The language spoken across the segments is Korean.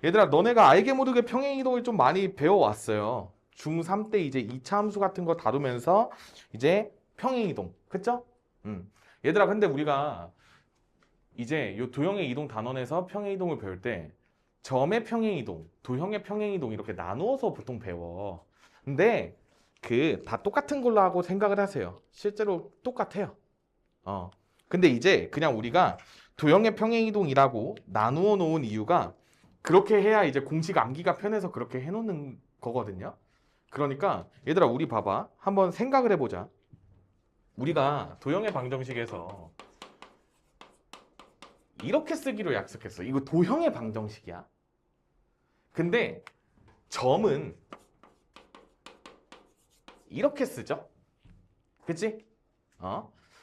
얘들아, 너네가 알게 모르게 평행이동을 좀 많이 배워왔어요. 중3 때 이제 2차 함수 같은 거 다루면서 이제 평행이동. 그쵸? 얘들아, 근데 우리가 이제 요 도형의 이동 단원에서 평행이동을 배울 때 점의 평행이동, 도형의 평행이동 이렇게 나누어서 보통 배워. 근데 그 다 똑같은 걸로 하고 생각을 하세요. 실제로 똑같아요. 근데 이제 그냥 우리가 도형의 평행이동이라고 나누어 놓은 이유가 그렇게 해야 이제 공식 암기가 편해서 그렇게 해놓는 거거든요. 그러니까 얘들아 우리 봐봐. 한번 생각을 해보자. 우리가 도형의 방정식에서 이렇게 쓰기로 약속했어. 이거 도형의 방정식이야. 근데 점은 이렇게 쓰죠. 그치?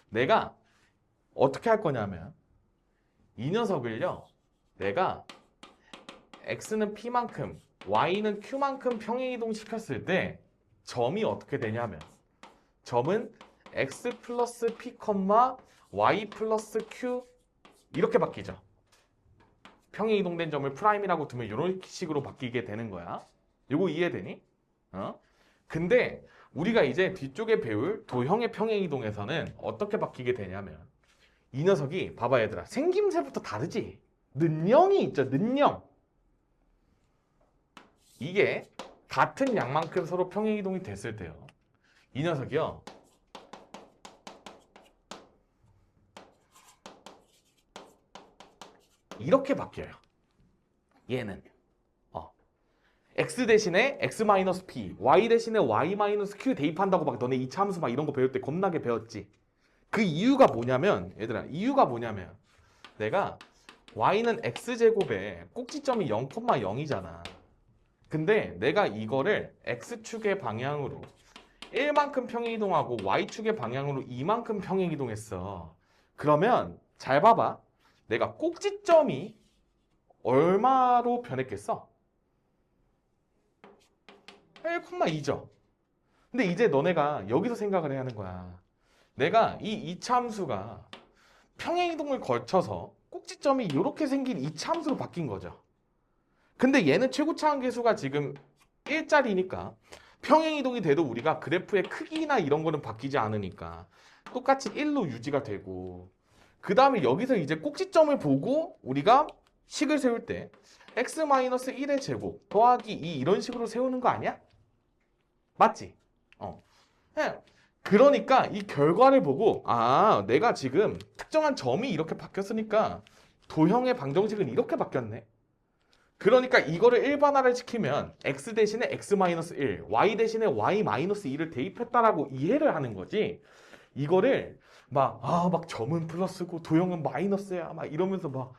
내가 어떻게 할 거냐면 이 녀석을요. 내가 x는 p만큼 y는 q만큼 평행이동 시켰을 때 점이 어떻게 되냐면 점은 x 플러스 p, y 플러스 q 이렇게 바뀌죠. 평행이동된 점을 프라임이라고 두면 이런 식으로 바뀌게 되는 거야. 이거 이해되니? 근데 우리가 이제 뒤쪽에 배울 도형의 평행이동에서는 어떻게 바뀌게 되냐면 이 녀석이 봐봐 얘들아 생김새부터 다르지? 는영이 있죠. 는영. 이게 같은 양만큼 서로 평행이동이 됐을 때요. 이 녀석이요. 이렇게 바뀌어요. 얘는. x 대신에 x-p, y 대신에 y-q 대입한다고 막 너네 이차함수 막 이런 거 배울 때 겁나게 배웠지. 그 이유가 뭐냐면 얘들아 이유가 뭐냐면 내가 y는 x제곱에 꼭지점이 0,0이잖아. 근데 내가 이거를 x축의 방향으로 1만큼 평행이동하고 y축의 방향으로 2만큼 평행이동했어. 그러면 잘 봐봐. 내가 꼭지점이 얼마로 변했겠어? 1,2죠. 근데 이제 너네가 여기서 생각을 해야 하는 거야. 내가 이 이차함수가 평행이동을 거쳐서 꼭지점이 이렇게 생긴 이차함수로 바뀐 거죠. 근데 얘는 최고차항계수가 지금 1짜리니까 평행이동이 돼도 우리가 그래프의 크기나 이런 거는 바뀌지 않으니까 똑같이 1로 유지가 되고 그 다음에 여기서 이제 꼭지점을 보고 우리가 식을 세울 때 x-1의 제곱 더하기 2 이런 식으로 세우는 거 아니야? 맞지? 네. 그러니까 이 결과를 보고 내가 지금 특정한 점이 이렇게 바뀌었으니까 도형의 방정식은 이렇게 바뀌었네. 그러니까 이거를 일반화를 시키면 x 대신에 x-1, y 대신에 y-2를 대입했다라고 이해를 하는 거지. 이거를 막 점은 플러스고 도형은 마이너스야 막 이러면서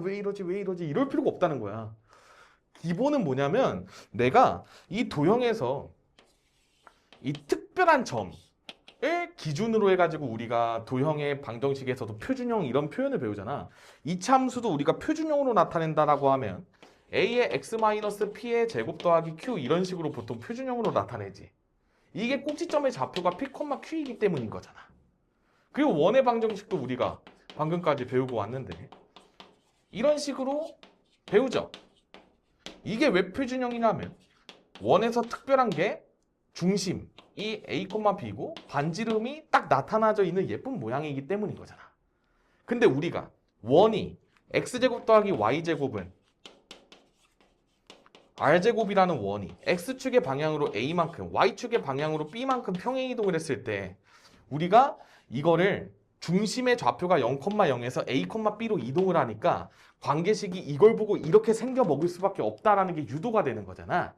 왜 이러지 왜 이러지 이럴 필요가 없다는 거야. 기본은 뭐냐면 내가 이 도형에서 이 특별한 점을 기준으로 해가지고 우리가 도형의 방정식에서도 표준형 이런 표현을 배우잖아. 이차함수도 우리가 표준형으로 나타낸다라고 하면 a의 x-p의 제곱 더하기 q 이런 식으로 보통 표준형으로 나타내지. 이게 꼭지점의 좌표가 p, q이기 때문인 거잖아. 그리고 원의 방정식도 우리가 방금까지 배우고 왔는데 이런 식으로 배우죠. 이게 왜 표준형이냐면 원에서 특별한 게 중심이 a, b고 반지름이 딱 나타나져 있는 예쁜 모양이기 때문인 거잖아. 근데 우리가 원이 x제곱 더하기 y제곱은 r제곱이라는 원이 x축의 방향으로 a만큼 y축의 방향으로 b만큼 평행이동을 했을 때 우리가 이거를 중심의 좌표가 0,0에서 a, b로 이동을 하니까 관계식이 이걸 보고 이렇게 생겨 먹을 수밖에 없다라는 게 유도가 되는 거잖아.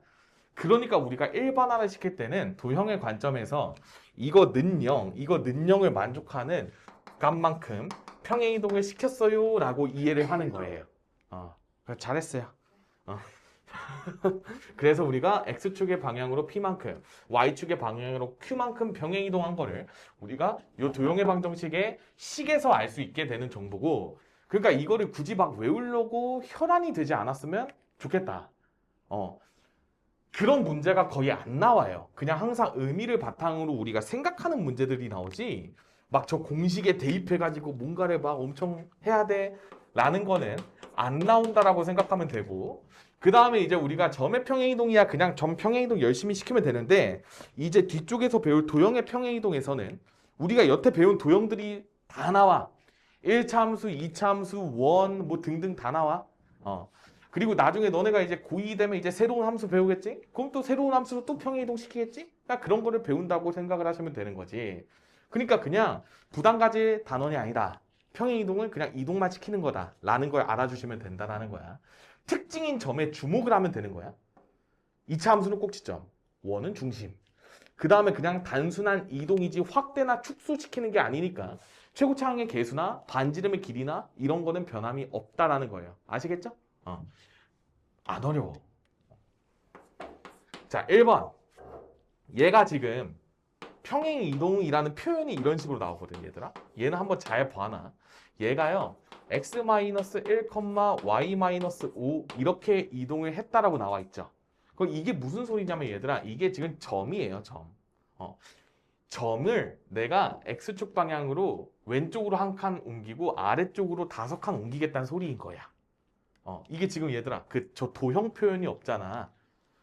그러니까 우리가 일반화를 시킬 때는 도형의 관점에서 이거 는영을 만족하는 값만큼 평행이동을 시켰어요 라고 이해를 하는 거예요. 잘했어요. 그래서 우리가 x축의 방향으로 p만큼 y축의 방향으로 q만큼 평행이동한 거를 우리가 이 도형의 방정식의 식에서 알 수 있게 되는 정보고, 그러니까 이거를 굳이 막 외우려고 혈안이 되지 않았으면 좋겠다. 그런 문제가 거의 안 나와요. 그냥 항상 의미를 바탕으로 우리가 생각하는 문제들이 나오지 막 저 공식에 대입해가지고 뭔가를 막 엄청 해야 돼 라는 거는 안 나온다라고 생각하면 되고, 그 다음에 이제 우리가 점의 평행이동이야 그냥 점 평행이동 열심히 시키면 되는데, 이제 뒤쪽에서 배울 도형의 평행이동에서는 우리가 여태 배운 도형들이 다 나와. 1차함수, 2차함수, 원, 뭐 등등 다 나와. 그리고 나중에 너네가 이제 고2 되면 이제 새로운 함수 배우겠지? 그럼 또 새로운 함수로 또 평행이동 시키겠지? 그러니까 그런 거를 배운다고 생각을 하시면 되는 거지. 그러니까 그냥 부담 가질 단원이 아니다. 평행이동을 그냥 이동만 시키는 거다. 라는 걸 알아주시면 된다라는 거야. 특징인 점에 주목을 하면 되는 거야. 2차 함수는 꼭지점, 원은 중심. 그 다음에 그냥 단순한 이동이지 확대나 축소시키는 게 아니니까 최고차항의 개수나 반지름의 길이나 이런 거는 변함이 없다라는 거예요. 아시겠죠? 안 어려워. 자, 1번. 얘가 지금 평행이동이라는 표현이 이런 식으로 나오거든, 얘들아. 얘는 한번 잘 봐놔. 얘가요, x-1, y-5 이렇게 이동을 했다라고 나와 있죠. 그럼 이게 무슨 소리냐면 얘들아, 이게 지금 점이에요, 점. 점을 내가 x축 방향으로 왼쪽으로 한 칸 옮기고 아래쪽으로 5칸 옮기겠다는 소리인 거야. 이게 지금 얘들아, 저 도형 표현이 없잖아.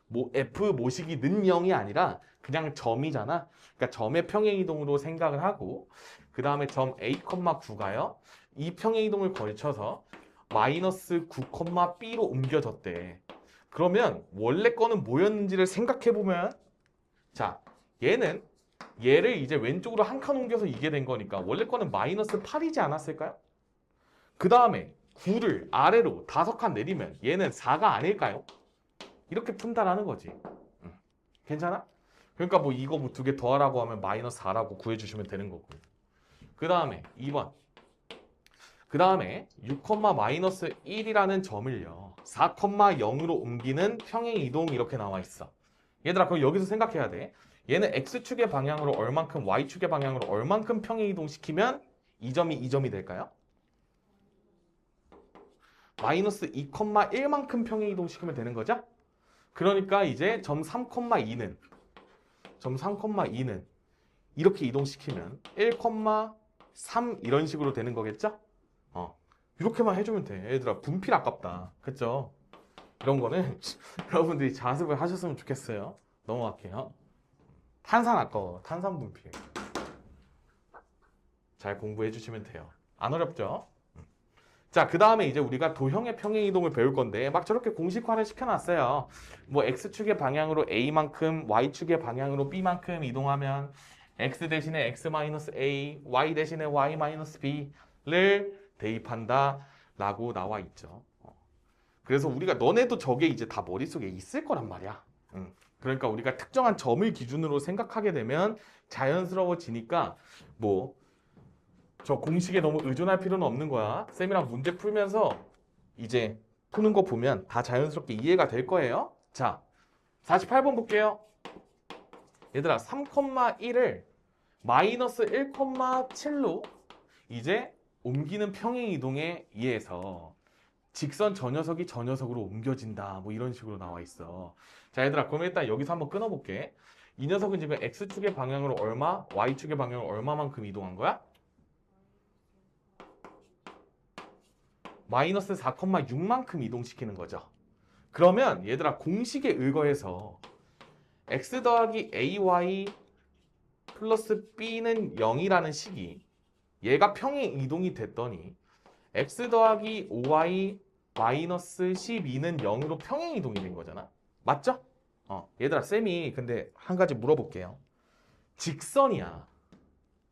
뭐 f 모식이 는 0이 아니라 그냥 점이잖아. 그러니까 점의 평행이동으로 생각을 하고, 그 다음에 점 a,9가요. 이 평행이동을 걸쳐서 마이너스 9,b로 옮겨졌대. 그러면 원래 거는 뭐였는지를 생각해보면, 자, 얘를 이제 왼쪽으로 한 칸 옮겨서 이게 된 거니까 원래 거는 마이너스 8이지 않았을까요? 그 다음에 9를 아래로 5칸 내리면 얘는 4가 아닐까요? 이렇게 푼다라는 거지. 괜찮아? 그러니까 뭐 이거 뭐 2개 더하라고 하면 마이너스 4라고 구해주시면 되는 거고. 그 다음에 2번. 그 다음에 6, 마이너스 1이라는 점을요, 4,0으로 옮기는 평행이동 이렇게 나와 있어. 얘들아, 그럼 여기서 생각해야 돼. 얘는 x축의 방향으로 얼만큼, y축의 방향으로 얼만큼 평행이동 시키면 이 점이 이 점이 될까요? 마이너스 2,1만큼 평행이동 시키면 되는 거죠? 그러니까 이제 점 3,2는 이렇게 이동시키면 1,3 이런 식으로 되는 거겠죠? 이렇게만 해주면 돼. 얘들아, 분필 아깝다. 그쵸? 이런 거는 여러분들이 자습을 하셨으면 좋겠어요. 넘어갈게요. 탄산 아까워. 탄산 분필. 잘 공부해 주시면 돼요. 안 어렵죠? 자, 그 다음에 이제 우리가 도형의 평행이동을 배울 건데 막 저렇게 공식화를 시켜놨어요. 뭐 x축의 방향으로 a만큼, y축의 방향으로 b만큼 이동하면 x 대신에 x-a, y 대신에 y-b를 대입한다 라고 나와 있죠. 그래서 우리가 너네도 저게 이제 다 머릿속에 있을 거란 말이야. 그러니까 우리가 특정한 점을 기준으로 생각하게 되면 자연스러워지니까 뭐 저 공식에 너무 의존할 필요는 없는 거야. 쌤이랑 문제 풀면서 이제 푸는 거 보면 다 자연스럽게 이해가 될 거예요. 자, 48번 볼게요. 얘들아, 3,1을 마이너스 1,7로 이제 옮기는 평행이동에 의해서 직선 저 녀석이 저 녀석으로 옮겨진다. 뭐 이런 식으로 나와 있어. 자, 얘들아, 그럼 일단 여기서 한번 끊어볼게. 이 녀석은 지금 x축의 방향으로 얼마, y축의 방향으로 얼마만큼 이동한 거야? 마이너스 4,6만큼 이동시키는 거죠. 그러면 얘들아, 공식에 의거해서 x 더하기 ay 플러스 b는 0이라는 식이 얘가 평행 이동이 됐더니 x 더하기 5y 마이너스 12는 0으로 평행 이동이 된 거잖아. 맞죠? 얘들아, 쌤이 근데 한 가지 물어볼게요. 직선이야.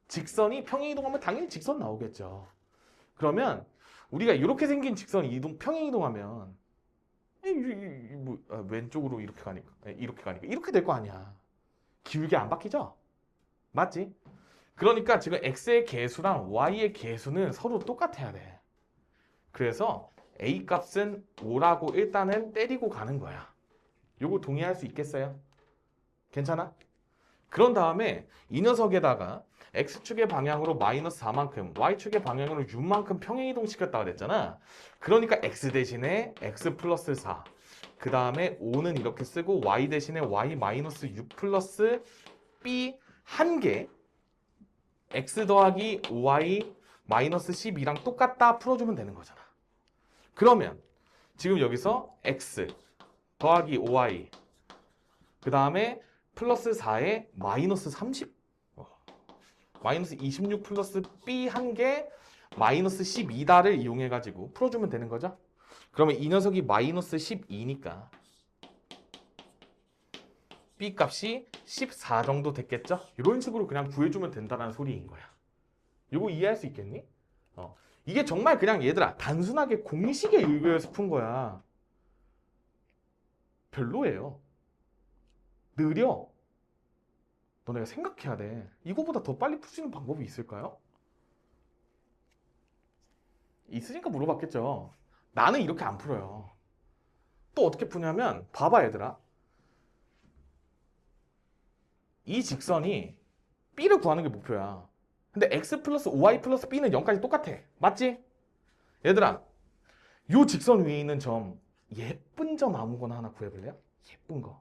직선이 평행 이동하면 당연히 직선 나오겠죠. 그러면 우리가 이렇게 생긴 직선 평행 이동하면 왼쪽으로 이렇게 가니까 이렇게 될 거 아니야. 기울기 안 바뀌죠? 맞지? 그러니까 지금 x의 개수랑 y의 개수는 서로 똑같아야 돼. 그래서 a 값은 5라고 일단은 때리고 가는 거야. 요거 동의할 수 있겠어요? 괜찮아? 그런 다음에 이 녀석에다가 x축의 방향으로 마이너스 4만큼, y축의 방향으로 6만큼 평행이동 시켰다고 그랬잖아. 그러니까 x 대신에 x 플러스 4, 그 다음에 5는 이렇게 쓰고 y 대신에 y 마이너스 6 플러스 b 한 개, x 더하기 5y 마이너스 12랑 똑같다 풀어주면 되는 거잖아. 그러면 지금 여기서 x 더하기 5y 그 다음에 플러스 4에 마이너스 30 마이너스 26 플러스 b 한 개 마이너스 12다를 이용해가지고 풀어주면 되는 거죠. 그러면 이 녀석이 마이너스 12니까 b 값이 14 정도 됐겠죠? 이런 식으로 그냥 구해주면 된다는 소리인 거야. 이거 이해할 수 있겠니? 이게 정말 그냥 얘들아 단순하게 공식에 의거해서 푼 거야. 별로예요. 느려. 너네가 생각해야 돼. 이거보다 더 빨리 풀 수 있는 방법이 있을까요? 있으니까 물어봤겠죠. 나는 이렇게 안 풀어요. 또 어떻게 푸냐면 봐봐 얘들아. 이 직선이 B를 구하는 게 목표야. 근데 X 플러스 5Y 플러스 B는 0까지 똑같아. 맞지? 얘들아 요 직선 위에 있는 점 예쁜 점 아무거나 하나 구해볼래요? 예쁜 거.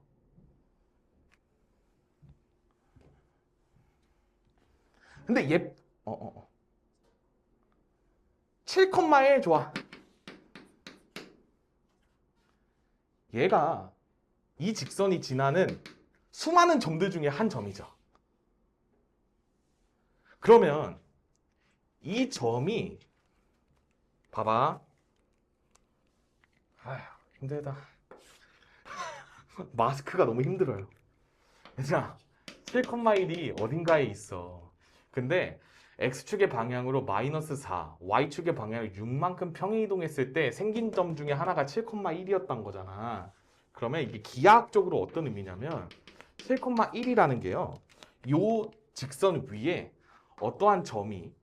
근데 7,1 좋아. 얘가 이 직선이 지나는 수많은 점들 중에 한 점이죠. 그러면 이 점이 봐봐. 아휴 힘들다. 마스크가 너무 힘들어요. 얘들아 7,1이 어딘가에 있어. 근데 X축의 방향으로 마이너스 4, Y축의 방향으로 6만큼 평행이동했을 때 생긴 점 중에 하나가 7,1이었던 거잖아. 그러면 이게 기하학적으로 어떤 의미냐면 7,1이라는 게요. 요 직선 위에 어떠한 점이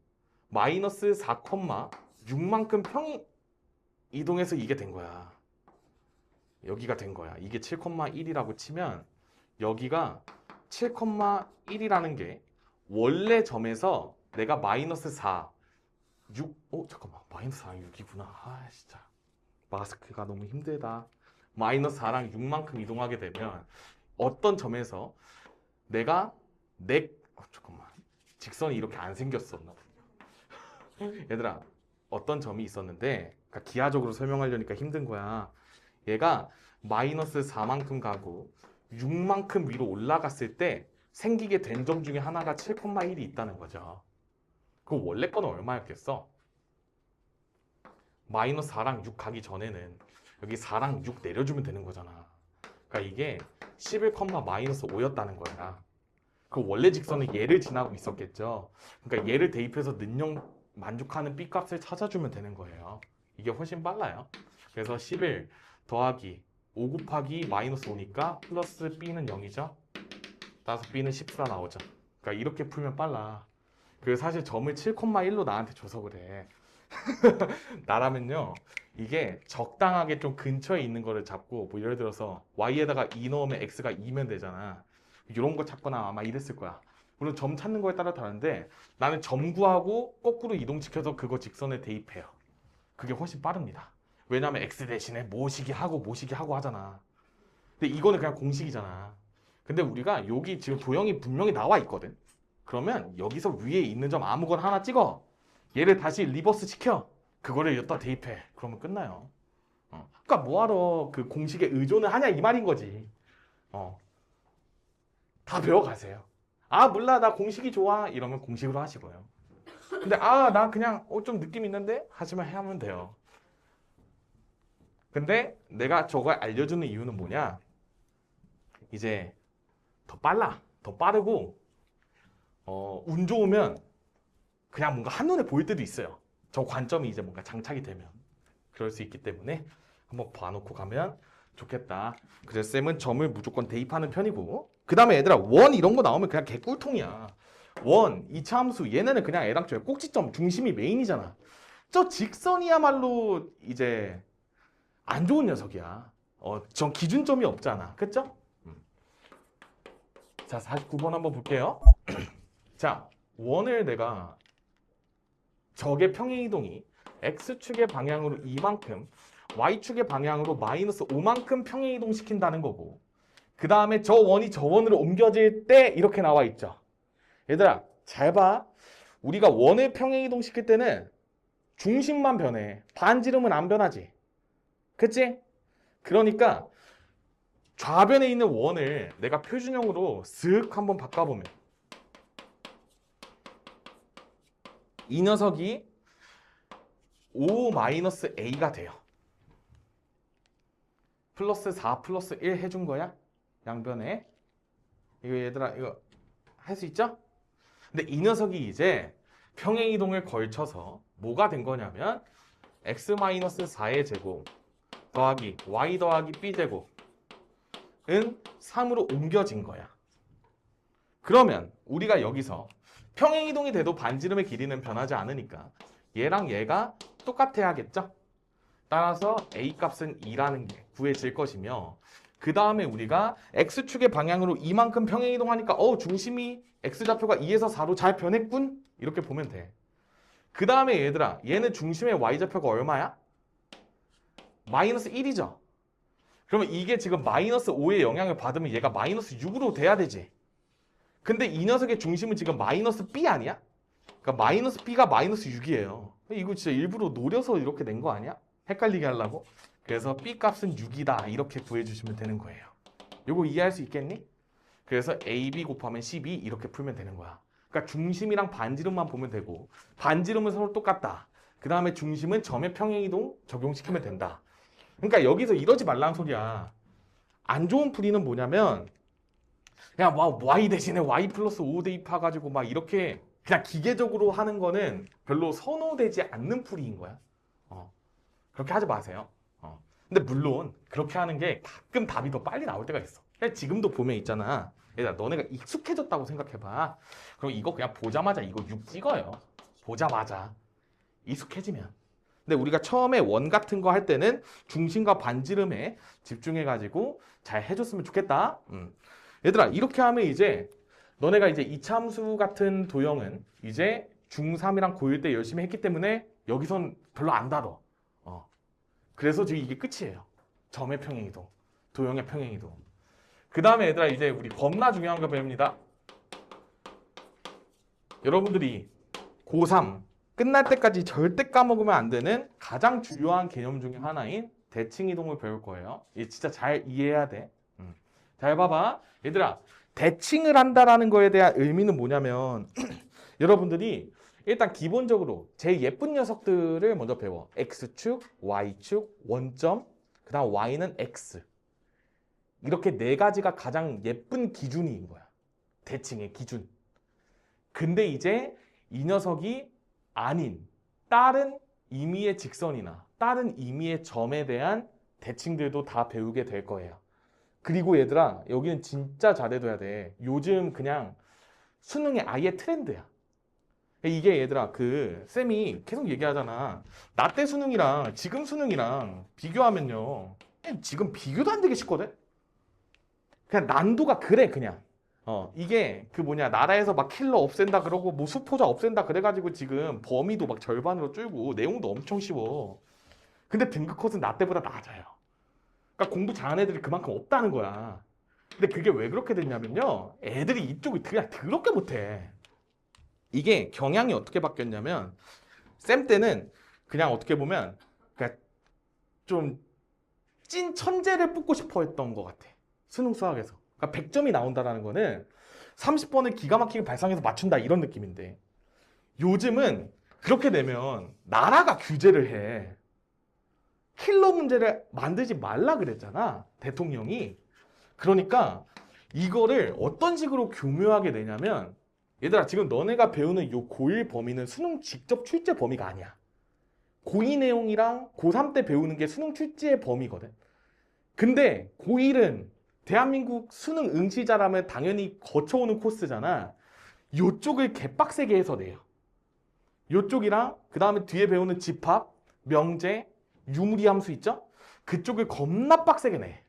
마이너스 4,6만큼 평행이동해서 이게 된 거야. 여기가 된 거야. 이게 7,1이라고 치면 여기가 7,1이라는 게 원래 점에서 내가 마이너스 4, 6, 잠깐만. 마이너스 4, 6이구나. 아, 진짜. 마스크가 너무 힘들다. 마이너스 4랑 6만큼 이동하게 되면 어떤 점에서 내가 잠깐만. 직선이 이렇게 안 생겼었나 보다. 얘들아, 어떤 점이 있었는데, 그러니까 기하적으로 설명하려니까 힘든 거야. 얘가 마이너스 4만큼 가고 6만큼 위로 올라갔을 때 생기게 된 점 중에 하나가 7,1이 있다는 거죠. 그 원래 거는 얼마였겠어? 마이너스 4랑 6 가기 전에는 여기 4랑 6 내려주면 되는 거잖아. 그러니까 이게 11, 마이너스 5였다는 거야. 그 원래 직선은 얘를 지나고 있었겠죠. 그러니까 얘를 대입해서 능력 만족하는 B 값을 찾아주면 되는 거예요. 이게 훨씬 빨라요. 그래서 11 더하기 5 곱하기 마이너스 5니까 플러스 B는 0이죠. 따라서 B는 14 나오죠. 그러니까 이렇게 풀면 빨라. 그리고 사실 점을 7,1로 나한테 줘서 그래. 나라면요. 이게 적당하게 좀 근처에 있는 거를 잡고 뭐 예를 들어서 Y에다가 2 넣으면 X가 2면 되잖아. 이런 거 찾거나 아마 이랬을 거야. 물론 점 찾는 거에 따라 다른데 나는 점 구하고 거꾸로 이동시켜서 그거 직선에 대입해요. 그게 훨씬 빠릅니다. 왜냐면 X 대신에 모시기 하고 하잖아. 근데 이거는 그냥 공식이잖아. 근데 우리가 여기 지금 도형이 분명히 나와 있거든. 그러면 여기서 위에 있는 점 아무거나 하나 찍어. 얘를 다시 리버스 시켜. 그거를 여기다 대입해. 그러면 끝나요. 그러니까 뭐하러 그 공식에 의존을 하냐 이 말인 거지. 다 배워가세요. 아 몰라 나 공식이 좋아 이러면 공식으로 하시고요. 근데 나 그냥 좀 느낌 있는데 하시면 하면 돼요. 근데 내가 저걸 알려주는 이유는 뭐냐? 이제 더 빨라, 더 빠르고 운 좋으면 그냥 뭔가 한눈에 보일 때도 있어요. 저 관점이 이제 뭔가 장착이 되면 그럴 수 있기 때문에 한번 봐놓고 가면 좋겠다. 그래서 쌤은 점을 무조건 대입하는 편이고 그 다음에 얘들아 원 이런 거 나오면 그냥 개꿀통이야. 원, 이차함수 얘네는 그냥 애당초에 꼭지점 중심이 메인이잖아. 저 직선이야말로 이제 안 좋은 녀석이야. 전 기준점이 없잖아. 그쵸? 자 49번 한번 볼게요. 자 원을 내가 적의 평행이동이 X축의 방향으로 이만큼 Y축의 방향으로 마이너스 5만큼 평행이동 시킨다는 거고 그 다음에 저 원이 저 원으로 옮겨질 때 이렇게 나와 있죠. 얘들아 잘 봐. 우리가 원을 평행이동 시킬 때는 중심만 변해. 반지름은 안 변하지. 그치? 그러니까 좌변에 있는 원을 내가 표준형으로 쓱 한번 바꿔보면 이 녀석이 5-a가 돼요. 플러스 4 플러스 1 해준 거야? 양변에. 이거 얘들아 이거 할 수 있죠? 근데 이 녀석이 이제 평행이동을 걸쳐서 뭐가 된 거냐면 x-4의 제곱 더하기 y 더하기 b 제곱은 3으로 옮겨진 거야. 그러면 우리가 여기서 평행이동이 돼도 반지름의 길이는 변하지 않으니까 얘랑 얘가 똑같아야겠죠? 따라서 a 값은 2라는 게 구해질 것이며 그 다음에 우리가 x축의 방향으로 이만큼 평행이동하니까 중심이 x좌표가 2에서 4로 잘 변했군? 이렇게 보면 돼. 그 다음에 얘들아 얘는 중심의 y좌표가 얼마야? 마이너스 1이죠? 그러면 이게 지금 마이너스 5의 영향을 받으면 얘가 마이너스 6으로 돼야 되지. 근데 이 녀석의 중심은 지금 마이너스 b 아니야? 그러니까 마이너스 b가 마이너스 6이에요. 이거 진짜 일부러 노려서 이렇게 낸 거 아니야? 헷갈리게 하려고? 그래서 b 값은 6이다 이렇게 구해주시면 되는 거예요. 이거 이해할 수 있겠니? 그래서 ab 곱하면 12 이렇게 풀면 되는 거야. 그러니까 중심이랑 반지름만 보면 되고 반지름은 서로 똑같다. 그 다음에 중심은 점의 평행이동 적용시키면 된다. 그러니까 여기서 이러지 말라는 소리야. 안 좋은 풀이는 뭐냐면 그냥 y 대신에 y 플러스 5 대입해가지고 막 이렇게 그냥 기계적으로 하는 거는 별로 선호되지 않는 풀이인 거야. 그렇게 하지 마세요. 근데 물론 그렇게 하는 게 가끔 답이 더 빨리 나올 때가 있어. 지금도 보면 있잖아. 얘들아 너네가 익숙해졌다고 생각해봐. 그럼 이거 그냥 보자마자 이거 6 찍어요. 보자마자. 익숙해지면. 근데 우리가 처음에 원 같은 거 할 때는 중심과 반지름에 집중해가지고 잘 해줬으면 좋겠다. 얘들아 이렇게 하면 이제 너네가 이제 이차함수 같은 도형은 이제 중3이랑 고1 때 열심히 했기 때문에 여기선 별로 안 다뤄. 그래서 지금 이게 끝이에요. 점의 평행이동, 도형의 평행이동. 그 다음에 얘들아 이제 우리 겁나 중요한 거 배웁니다. 여러분들이 고3 끝날 때까지 절대 까먹으면 안 되는 가장 중요한 개념 중에 하나인 대칭이동을 배울 거예요. 이게 진짜 잘 이해해야 돼. 잘 봐봐. 얘들아 대칭을 한다라는 거에 대한 의미는 뭐냐면 여러분들이 일단 기본적으로 제일 예쁜 녀석들을 먼저 배워. X축, Y축, 원점, 그 다음 Y는 X. 이렇게 네 가지가 가장 예쁜 기준인 거야. 대칭의 기준. 근데 이제 이 녀석이 아닌 다른 임의의 직선이나 다른 임의의 점에 대한 대칭들도 다 배우게 될 거예요. 그리고 얘들아 여기는 진짜 잘해둬야 돼. 요즘 그냥 수능의 아예 트렌드야. 이게 얘들아 쌤이 계속 얘기하잖아. 나 때 수능이랑 지금 수능이랑 비교하면요 지금 비교도 안 되게 쉽거든. 그냥 난도가 그래 그냥. 이게 나라에서 막 킬러 없앤다 그러고 뭐 수포자 없앤다 그래가지고 지금 범위도 막 절반으로 줄고 내용도 엄청 쉬워. 근데 등급 컷은 나 때보다 낮아요. 그러니까 공부 잘하는 애들이 그만큼 없다는 거야. 근데 그게 왜 그렇게 됐냐면요 애들이 이쪽을 그냥 더럽게 못해. 이게 경향이 어떻게 바뀌었냐면 쌤 때는 그냥 어떻게 보면 그러니까 좀 찐 천재를 뽑고 싶어 했던 것 같아. 수능 수학에서. 그러니까 100점이 나온다는 거는 30번을 기가 막히게 발상해서 맞춘다 이런 느낌인데 요즘은 그렇게 되면 나라가 규제를 해. 킬러 문제를 만들지 말라 그랬잖아. 대통령이. 그러니까 이거를 어떤 식으로 교묘하게 내냐면 얘들아 지금 너네가 배우는 요 고1 범위는 수능 직접 출제 범위가 아니야. 고2 내용이랑 고3 때 배우는 게 수능 출제의 범위거든. 근데 고1은 대한민국 수능 응시자라면 당연히 거쳐오는 코스잖아. 요쪽을 개빡세게 해서 내요. 요쪽이랑 그 다음에 뒤에 배우는 집합, 명제, 유무리 함수 있죠? 그쪽을 겁나 빡세게 내.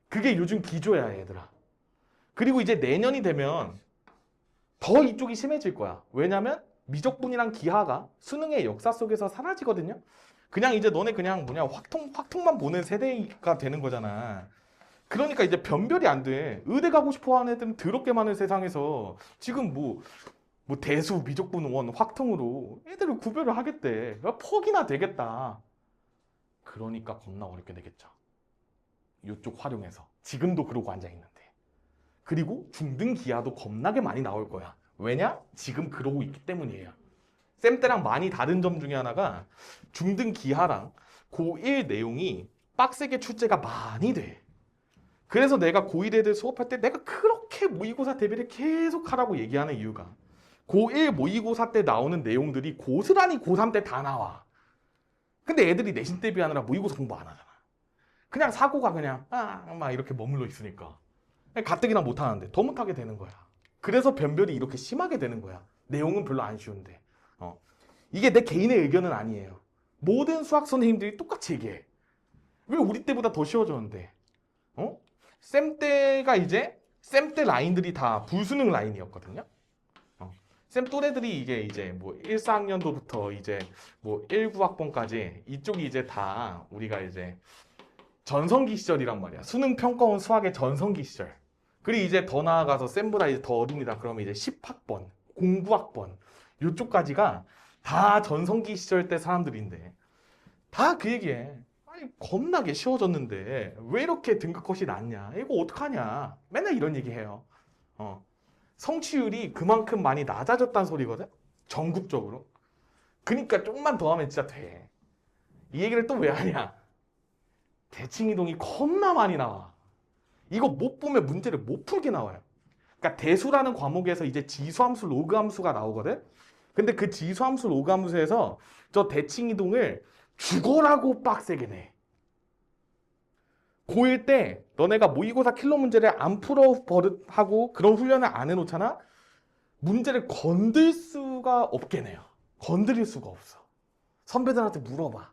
그게 요즘 기조야 얘들아. 그리고 이제 내년이 되면 더 이쪽이 심해질 거야. 왜냐면 미적분이랑 기하가 수능의 역사 속에서 사라지거든요. 그냥 이제 너네 그냥 확통만 보는 세대가 되는 거잖아. 그러니까 이제 변별이 안 돼. 의대 가고 싶어 하는 애들은 더럽게 많은 세상에서 지금 뭐 대수, 미적분, 원, 확통으로 애들을 구별을 하겠대. 퍽이나 되겠다. 그러니까 겁나 어렵게 되겠죠. 이쪽 활용해서. 지금도 그러고 앉아있는데. 그리고 중등 기하도 겁나게 많이 나올 거야. 왜냐? 지금 그러고 있기 때문이에요. 쌤 때랑 많이 다른 점 중에 하나가 중등 기하랑 고1 내용이 빡세게 출제가 많이 돼. 그래서 내가 고1 애들 수업할 때 내가 그렇게 모의고사 대비를 계속 하라고 얘기하는 이유가 고1 모의고사 때 나오는 내용들이 고스란히 고3 때 다 나와. 근데 애들이 내신 대비하느라 모의고사 공부 안 하잖아. 그냥 사고가 그냥 막 이렇게 머물러 있으니까 가뜩이나 못하는데 더 못하게 되는 거야. 그래서 변별이 이렇게 심하게 되는 거야. 내용은 별로 안 쉬운데. 이게 내 개인의 의견은 아니에요. 모든 수학 선생님들이 똑같이 얘기해. 왜 우리 때보다 더 쉬워졌는데? 쌤 때가 이제 쌤 때 라인들이 다 불수능 라인이었거든요. 쌤 또래들이 이제 뭐 1, 4학년도부터 이제 뭐 1, 9학번까지 이쪽이 이제 다 우리가 이제 전성기 시절이란 말이야. 수능 평가원 수학의 전성기 시절. 그리고 이제 더 나아가서 쌤보다 이제 더 어립니다. 그러면 이제 10학번, 09학번 요쪽까지가 다 전성기 시절 때 사람들인데 다 그 얘기해. 아니 겁나게 쉬워졌는데 왜 이렇게 등급 컷이 낮냐? 이거 어떡하냐? 맨날 이런 얘기해요. 성취율이 그만큼 많이 낮아졌다는 소리거든? 전국적으로. 그러니까 조금만 더 하면 진짜 돼. 이 얘기를 또 왜 하냐? 대칭이동이 겁나 많이 나와. 이거 못 보면 문제를 못 풀게 나와요. 그러니까 대수라는 과목에서 이제 지수함수, 로그함수가 나오거든? 근데 그 지수함수, 로그함수에서 저 대칭이동을 죽어라고 빡세게 내. 고1 때 너네가 모의고사 킬러 문제를 안 풀어 버릇하고 그런 훈련을 안 해놓잖아? 문제를 건들 수가 없게 내요. 건드릴 수가 없어. 선배들한테 물어봐.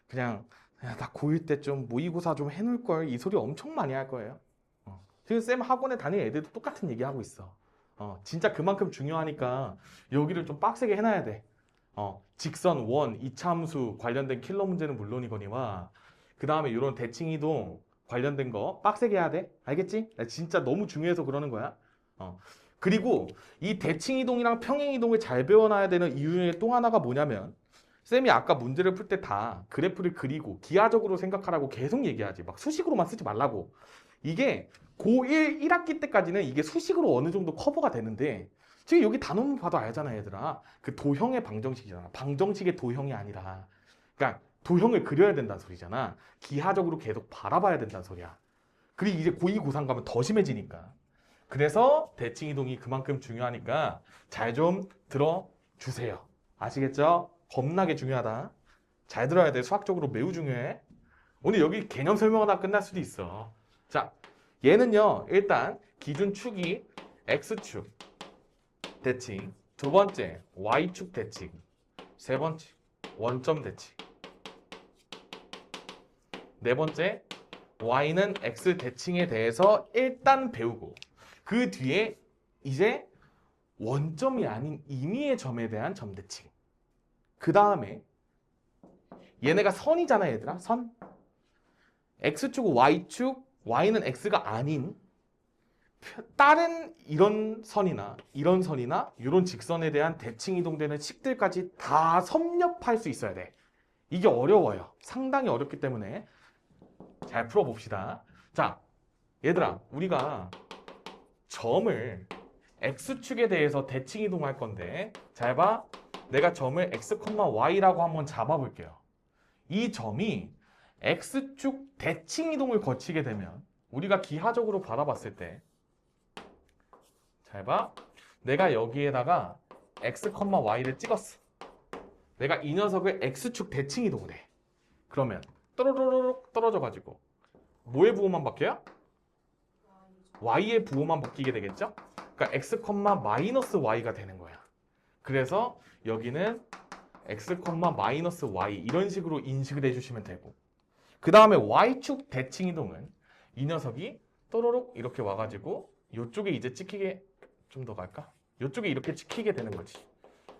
그냥 나 고1 때 좀 모의고사 좀 해놓을걸 이 소리 엄청 많이 할 거예요. 지금 쌤 학원에 다니는 애들도 똑같은 얘기 하고 있어. 진짜 그만큼 중요하니까 여기를 좀 빡세게 해놔야 돼. 직선, 원, 이차함수 관련된 킬러 문제는 물론이거니와 그 다음에 이런 대칭이동 관련된 거 빡세게 해야 돼. 알겠지? 나 진짜 너무 중요해서 그러는 거야. 그리고 이 대칭이동이랑 평행이동을 잘 배워놔야 되는 이유 중에 또 하나가 뭐냐면 쌤이 아까 문제를 풀 때 다 그래프를 그리고 기하적으로 생각하라고 계속 얘기하지. 막 수식으로만 쓰지 말라고. 이게 고1 1학기 때까지는 이게 수식으로 어느 정도 커버가 되는데 지금 여기 단원만 봐도 알잖아 얘들아. 그 도형의 방정식이잖아. 방정식의 도형이 아니라 그러니까 도형을 그려야 된다는 소리잖아. 기하적으로 계속 바라봐야 된다는 소리야. 그리고 이제 고2, 고3 가면 더 심해지니까. 그래서 대칭이동이 그만큼 중요하니까 잘 좀 들어주세요. 아시겠죠? 겁나게 중요하다. 잘 들어야 돼. 수학적으로 매우 중요해. 오늘 여기 개념 설명하다 끝날 수도 있어. 자, 얘는요. 일단 기준축이 X축 대칭, 두 번째 Y축 대칭, 세 번째 원점 대칭, 네 번째 Y는 X 대칭에 대해서 일단 배우고 그 뒤에 이제 원점이 아닌 임의의 점에 대한 점 대칭. 그 다음에 얘네가 선이잖아 얘들아. 선. X축, Y축, Y는 X가 아닌 다른 이런 선이나 이런 직선에 대한 대칭 이동되는 식들까지 다 섭렵할 수 있어야 돼. 이게 어려워요. 상당히 어렵기 때문에 잘 풀어봅시다. 자, 얘들아 우리가 점을 X축에 대해서 대칭 이동할 건데 잘 봐. 내가 점을 X, Y라고 한번 잡아볼게요. 이 점이 X축 대칭 이동을 거치게 되면 우리가 기하적으로 바라봤을 때 잘 봐. 내가 여기에다가 X, Y를 찍었어. 내가 이 녀석을 X축 대칭 이동을 해. 그러면 또로로록 떨어져가지고 뭐의 부호만 바뀌어요? Y의 부호만 바뀌게 되겠죠? 그러니까 X, Y가 되는 거야. 그래서 여기는 X, Y 이런 식으로 인식을 해주시면 되고 그 다음에 Y축 대칭 이동은 이 녀석이 또로록 이렇게 와가지고 이쪽에 이제 찍히게 좀 더 갈까? 이쪽에 이렇게 찍히게 되는 거지.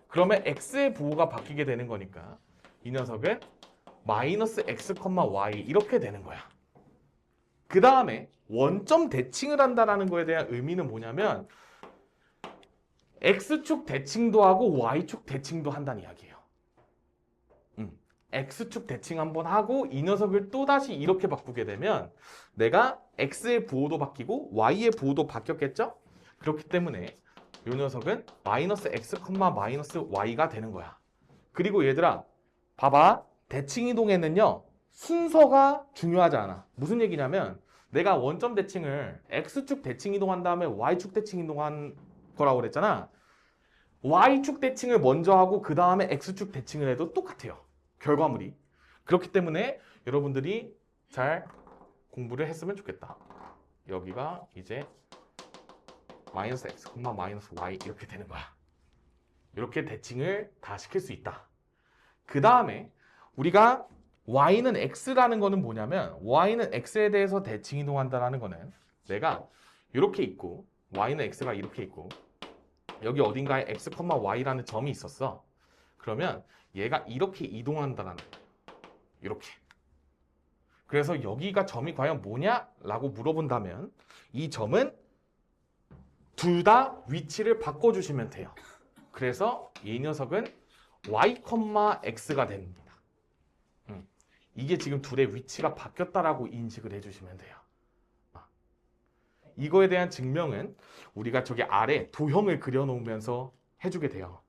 그러면 X의 부호가 바뀌게 되는 거니까 이 녀석은 마이너스 X, Y 이렇게 되는 거야. 그 다음에 원점 대칭을 한다는 거에 대한 의미는 뭐냐면 X축 대칭도 하고 Y축 대칭도 한다는 이야기예요. x축 대칭 한번 하고 이 녀석을 또다시 이렇게 바꾸게 되면 내가 x의 부호도 바뀌고 y의 부호도 바뀌었겠죠? 그렇기 때문에 이 녀석은 마이너스 x, 마이너스 y가 되는 거야. 그리고 얘들아 봐봐. 대칭 이동에는요 순서가 중요하지 않아. 무슨 얘기냐면 내가 원점 대칭을 x축 대칭 이동한 다음에 y축 대칭 이동한 거라고 그랬잖아. y축 대칭을 먼저 하고 그 다음에 x축 대칭을 해도 똑같아요. 결과물이. 그렇기 때문에 여러분들이 잘 공부를 했으면 좋겠다. 여기가 이제 마이너스 x, 마이너스 y 이렇게 되는 거야. 이렇게 대칭을 다 시킬 수 있다. 그 다음에 우리가 y는 x라는 거는 뭐냐면 y는 x에 대해서 대칭 이동한다라는 거는 내가 이렇게 있고 y는 x가 이렇게 있고 여기 어딘가에 x, y라는 점이 있었어. 그러면 얘가 이렇게 이동한다라는 거야. 이렇게. 그래서 여기가 점이 과연 뭐냐? 라고 물어본다면 이 점은 둘 다 위치를 바꿔주시면 돼요. 그래서 이 녀석은 y, x가 됩니다. 이게 지금 둘의 위치가 바뀌었다라고 인식을 해주시면 돼요. 이거에 대한 증명은 우리가 저기 아래 도형을 그려놓으면서 해주게 돼요.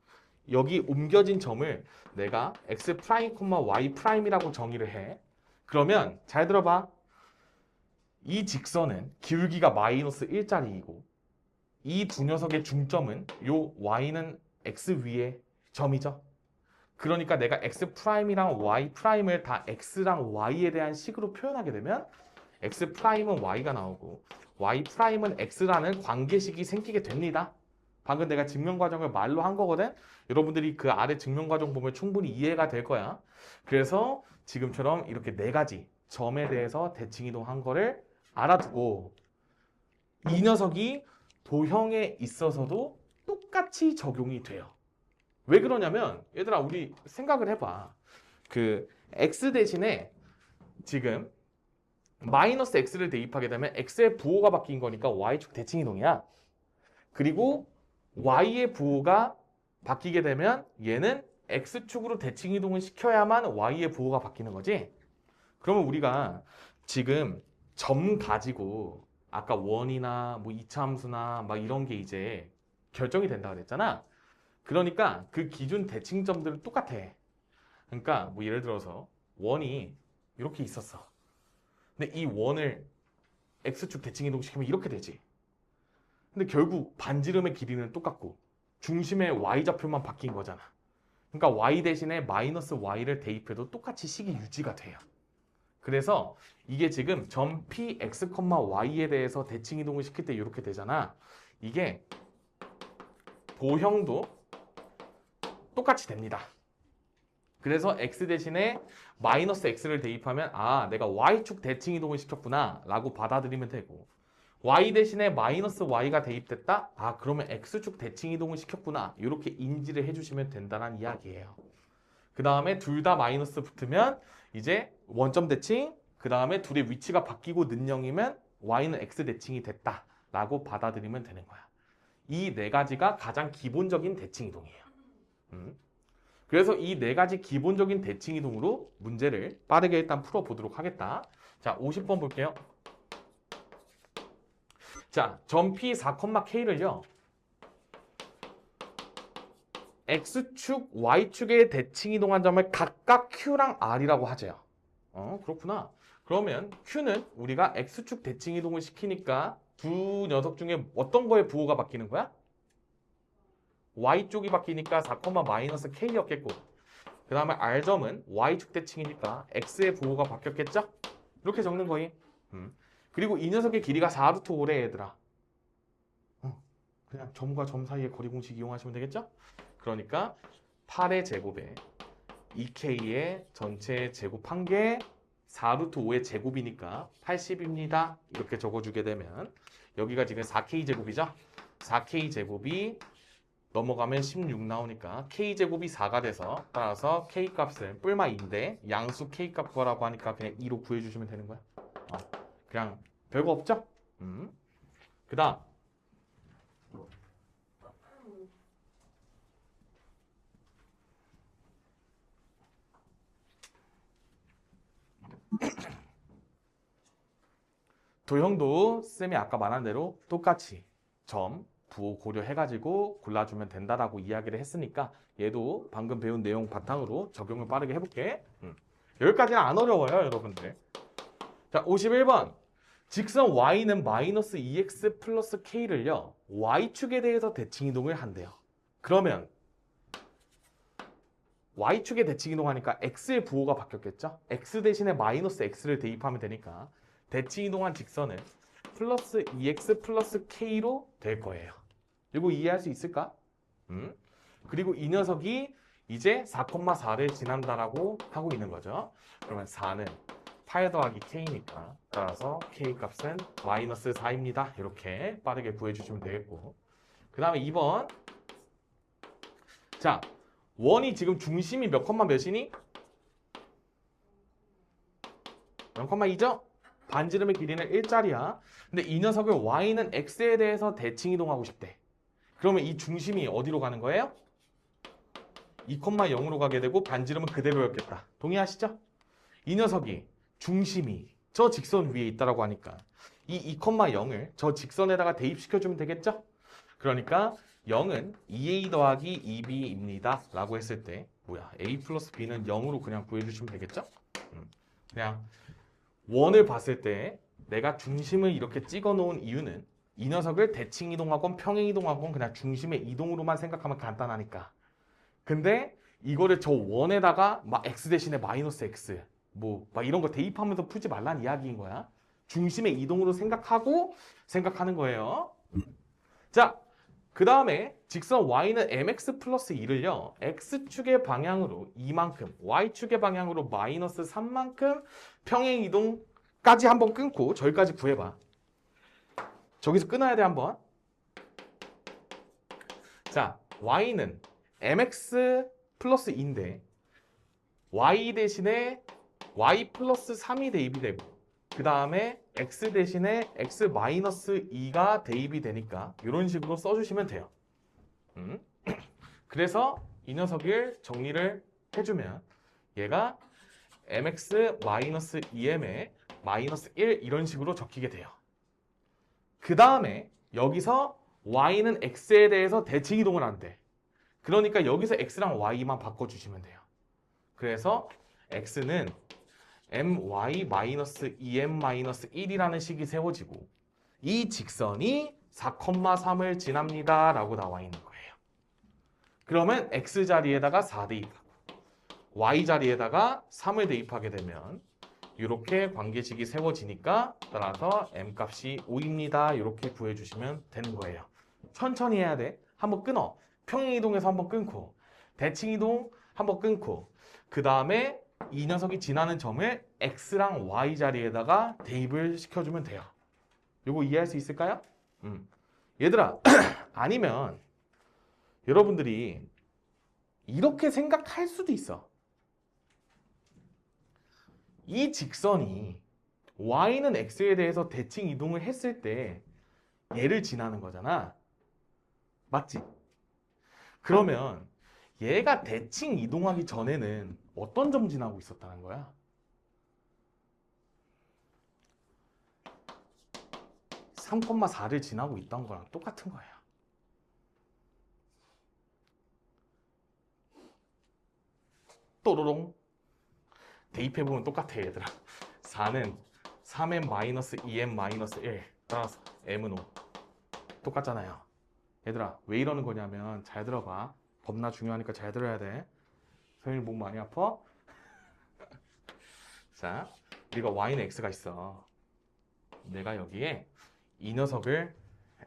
여기 옮겨진 점을 내가 x 프라임, y 프라임이라고 정의를 해. 그러면 잘 들어봐. 이 직선은 기울기가 마이너스 1짜리이고 이 두 녀석의 중점은 요 y는 x 위의 점이죠. 그러니까 내가 x 프라임이랑 y 프라임을 다 x랑 y에 대한 식으로 표현하게 되면 x 프라임은 y가 나오고 y 프라임은 x라는 관계식이 생기게 됩니다. 방금 내가 증명 과정을 말로 한 거거든. 여러분들이 그 아래 증명 과정 보면 충분히 이해가 될 거야. 그래서 지금처럼 이렇게 네 가지 점에 대해서 대칭 이동한 거를 알아두고 이 녀석이 도형에 있어서도 똑같이 적용이 돼요. 왜 그러냐면 얘들아 우리 생각을 해봐. 그 x 대신에 지금 마이너스 x를 대입하게 되면 x의 부호가 바뀐 거니까 y축 대칭 이동이야. 그리고 y의 부호가 바뀌게 되면 얘는 x축으로 대칭 이동을 시켜야만 y의 부호가 바뀌는 거지. 그러면 우리가 지금 점 가지고 아까 원이나 뭐 이차함수나 막 이런 게 이제 결정이 된다 그랬잖아. 그러니까 그 기준 대칭점들은 똑같아. 그러니까 뭐 예를 들어서 원이 이렇게 있었어. 근데 이 원을 x축 대칭 이동시키면 이렇게 되지. 근데 결국 반지름의 길이는 똑같고 중심의 y좌표만 바뀐 거잖아. 그러니까 y 대신에 마이너스 y를 대입해도 똑같이 식이 유지가 돼요. 그래서 이게 지금 점 px, y에 대해서 대칭 이동을 시킬 때 이렇게 되잖아. 이게 도형도 똑같이 됩니다. 그래서 x 대신에 마이너스 x를 대입하면 아 내가 y축 대칭 이동을 시켰구나 라고 받아들이면 되고 y 대신에 마이너스 y가 대입됐다? 아 그러면 x축 대칭 이동을 시켰구나 이렇게 인지를 해주시면 된다는 이야기예요. 그 다음에 둘 다 마이너스 붙으면 이제 원점 대칭 그 다음에 둘의 위치가 바뀌고 는영이면 y는 x 대칭이 됐다 라고 받아들이면 되는 거야. 이 네 가지가 가장 기본적인 대칭 이동이에요. 그래서 이 네 가지 기본적인 대칭 이동으로 문제를 빠르게 일단 풀어보도록 하겠다. 자, 50번 볼게요. 자, 점 P4,K를요. X축, Y축의 대칭 이동한 점을 각각 Q랑 R이라고 하재요. 그렇구나. 그러면 Q는 우리가 X축 대칭 이동을 시키니까 두 녀석 중에 어떤 거에 부호가 바뀌는 거야? Y쪽이 바뀌니까 4, 마이너스 K였겠고 그 다음에 R점은 Y축 대칭이니까 X의 부호가 바뀌었겠죠? 이렇게 적는 거임. 그리고 이 녀석의 길이가 4루트 5래 얘들아. 그냥 점과 점 사이의 거리 공식 이용하시면 되겠죠? 그러니까 8의 제곱에 2K의 전체 제곱한 게 4루트 5의 제곱이니까 80입니다. 이렇게 적어주게 되면 여기가 지금 4K 제곱이죠? 4K 제곱이 넘어가면 16 나오니까 K제곱이 4가 돼서 따라서 K값은 뿔마 2인데 양수 K값 구하라고 하니까 그냥 2로 구해주시면 되는 거야. 그냥 별거 없죠? 그 다음 도형도 쌤이 아까 말한 대로 똑같이 점, 부호 고려해가지고 골라주면 된다라고 이야기를 했으니까 얘도 방금 배운 내용 바탕으로 적용을 빠르게 해볼게. 여기까지는 안 어려워요, 여러분들. 자, 51번. 직선 y는 마이너스 2x 플러스 k를요, y축에 대해서 대칭 이동을 한대요. 그러면 y축에 대칭 이동하니까 x의 부호가 바뀌었겠죠? x 대신에 마이너스 x를 대입하면 되니까 대칭 이동한 직선은 플러스 2x 플러스 k로 될 거예요. 이거 이해할 수 있을까? 그리고 이 녀석이 이제 4,4를 지난다라고 하고 있는 거죠. 그러면 4는 8 더하기 k니까 따라서 k 값은 마이너스 4입니다. 이렇게 빠르게 구해주시면 되겠고, 그 다음에 2번. 자, 원이 지금 중심이 몇 컴마 몇이니? 0,2죠? 반지름의 길이는 1짜리야. 근데 이 녀석을 y는 x에 대해서 대칭 이동하고 싶대. 그러면 이 중심이 어디로 가는 거예요? 2,0으로 가게 되고 반지름은 그대로였겠다. 동의하시죠? 이 녀석이 중심이 저 직선 위에 있다라고 하니까 이 2,0을 저 직선에다가 대입시켜주면 되겠죠? 그러니까 0은 2a 더하기 2b입니다 라고 했을 때 뭐야? a 플러스 b는 0으로 그냥 구해주시면 되겠죠? 그냥 원을 봤을 때 내가 중심을 이렇게 찍어 놓은 이유는 이 녀석을 대칭 이동하건 평행 이동하건 그냥 중심의 이동으로만 생각하면 간단하니까. 근데 이거를 저 원에다가 막 x 대신에 마이너스 x 뭐 막 이런 거 대입하면서 풀지 말란 이야기인 거야. 중심의 이동으로 생각하는 거예요. 자, 그 다음에 직선 y는 mx 플러스 2를요 x축의 방향으로 이만큼, y축의 방향으로 마이너스 3만큼 평행 이동까지 한번 끊고 저기까지 구해봐. 저기서 끊어야 돼 한번. 자, y는 mx 플러스 2인데 y 대신에 y 플러스 3이 대입이 되고 그 다음에 x 대신에 x 마이너스 2가 대입이 되니까 이런 식으로 써주시면 돼요. 그래서 이 녀석을 정리를 해주면 얘가 mx 마이너스 2m에 마이너스 1 이런 식으로 적히게 돼요. 그 다음에 여기서 y는 x에 대해서 대칭 이동을 한대. 그러니까 여기서 x랑 y만 바꿔주시면 돼요. 그래서 x는 my-2m-1이라는 식이 세워지고 이 직선이 4,3을 지납니다 라고 나와 있는 거예요. 그러면 x 자리에다가 4 대입하고 y 자리에다가 3을 대입하게 되면 이렇게 관계식이 세워지니까 따라서 m 값이 5입니다. 이렇게 구해주시면 되는 거예요. 천천히 해야 돼. 한번 끊어. 평행이동에서 한번 끊고 대칭이동 한번 끊고 그 다음에 이 녀석이 지나는 점을 x랑 y 자리에다가 대입을 시켜주면 돼요. 이거 이해할 수 있을까요? 얘들아, 아니면 여러분들이 이렇게 생각할 수도 있어. 이 직선이 y는 x에 대해서 대칭 이동을 했을 때 얘를 지나는 거잖아. 맞지? 그러면 얘가 대칭 이동하기 전에는 어떤 점 지나고 있었다는 거야? 3,4를 지나고 있던 거랑 똑같은 거예요. 또로롱. 대입해보면 똑같아 얘들아. 4는 3m-2m-1 따라서 m은 5. 똑같잖아요. 얘들아, 왜 이러는 거냐면 잘 들어봐. 겁나 중요하니까 잘 들어야 돼. 선생님 목 많이 아파? 자, 우리가 y는 x가 있어. 내가 여기에 이 녀석을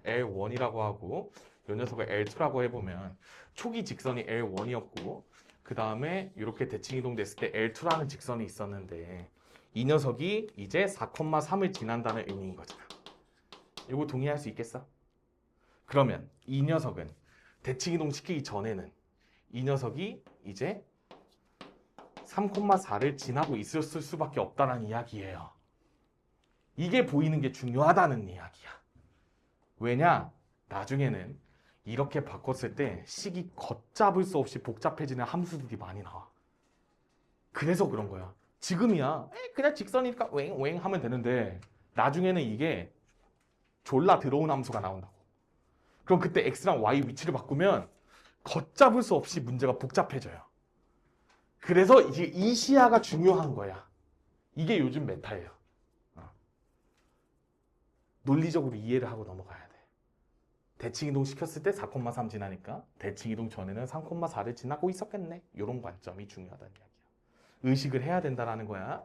L1이라고 하고 이 녀석을 L2라고 해보면 초기 직선이 L1이었고 그 다음에 이렇게 대칭 이동됐을 때 L2라는 직선이 있었는데 이 녀석이 이제 4,3을 지난다는 의미인 거잖아. 이거 동의할 수 있겠어? 그러면 이 녀석은 대칭 이동 시키기 전에는 이 녀석이 이제 3,4를 지나고 있었을 수밖에 없다는 이야기예요. 이게 보이는 게 중요하다는 이야기야. 왜냐? 나중에는 이렇게 바꿨을 때 식이 걷잡을 수 없이 복잡해지는 함수들이 많이 나와. 그래서 그런 거야. 지금이야 그냥 직선이니까 웽웽 하면 되는데 나중에는 이게 졸라 들어온 함수가 나온다고. 그럼 그때 x랑 y 위치를 바꾸면 걷잡을 수 없이 문제가 복잡해져요. 그래서 이게 이 시야가 중요한 거야. 이게 요즘 메타예요. 논리적으로 이해를 하고 넘어가야 돼. 대칭이동 시켰을 때 4,3 지나니까 대칭이동 전에는 3,4를 지나고 있었겠네. 이런 관점이 중요하다는 이야기야. 의식을 해야 된다는 거야.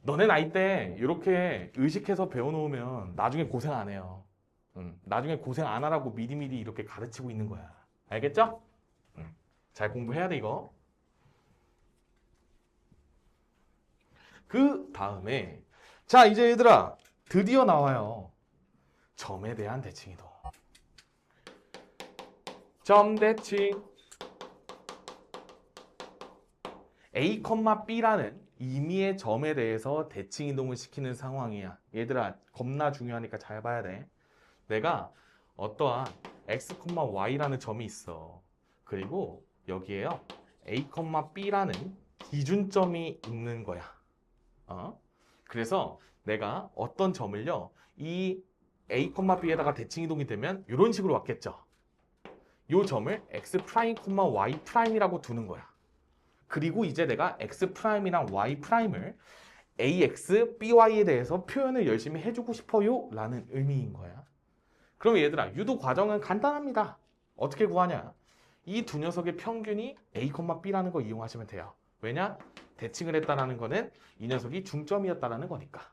너네 나이 때 이렇게 의식해서 배워놓으면 나중에 고생 안 해요. 나중에 고생 안 하라고 미리미리 이렇게 가르치고 있는 거야. 알겠죠? 잘 공부해야 돼 이거. 그 다음에 자 이제 얘들아 드디어 나와요. 점에 대한 대칭이동. 점 대칭 A, B라는 임의의 점에 대해서 대칭 이동을 시키는 상황이야. 얘들아 겁나 중요하니까 잘 봐야 돼. 내가 어떠한 x, y라는 점이 있어. 그리고 여기에요 A, B라는 기준점이 있는 거야. 그래서 내가 어떤 점을요 이 A, B에다가 대칭 이동이 되면 이런 식으로 왔겠죠. 이 점을 x', y'이라고 두는 거야. 그리고 이제 내가 x'이랑 y'을 ax, by에 대해서 표현을 열심히 해주고 싶어요 라는 의미인 거야. 그럼 얘들아 유도 과정은 간단합니다. 어떻게 구하냐? 이 두 녀석의 평균이 a, b라는 거 이용하시면 돼요. 왜냐? 대칭을 했다는 거는 이 녀석이 중점이었다는 거니까.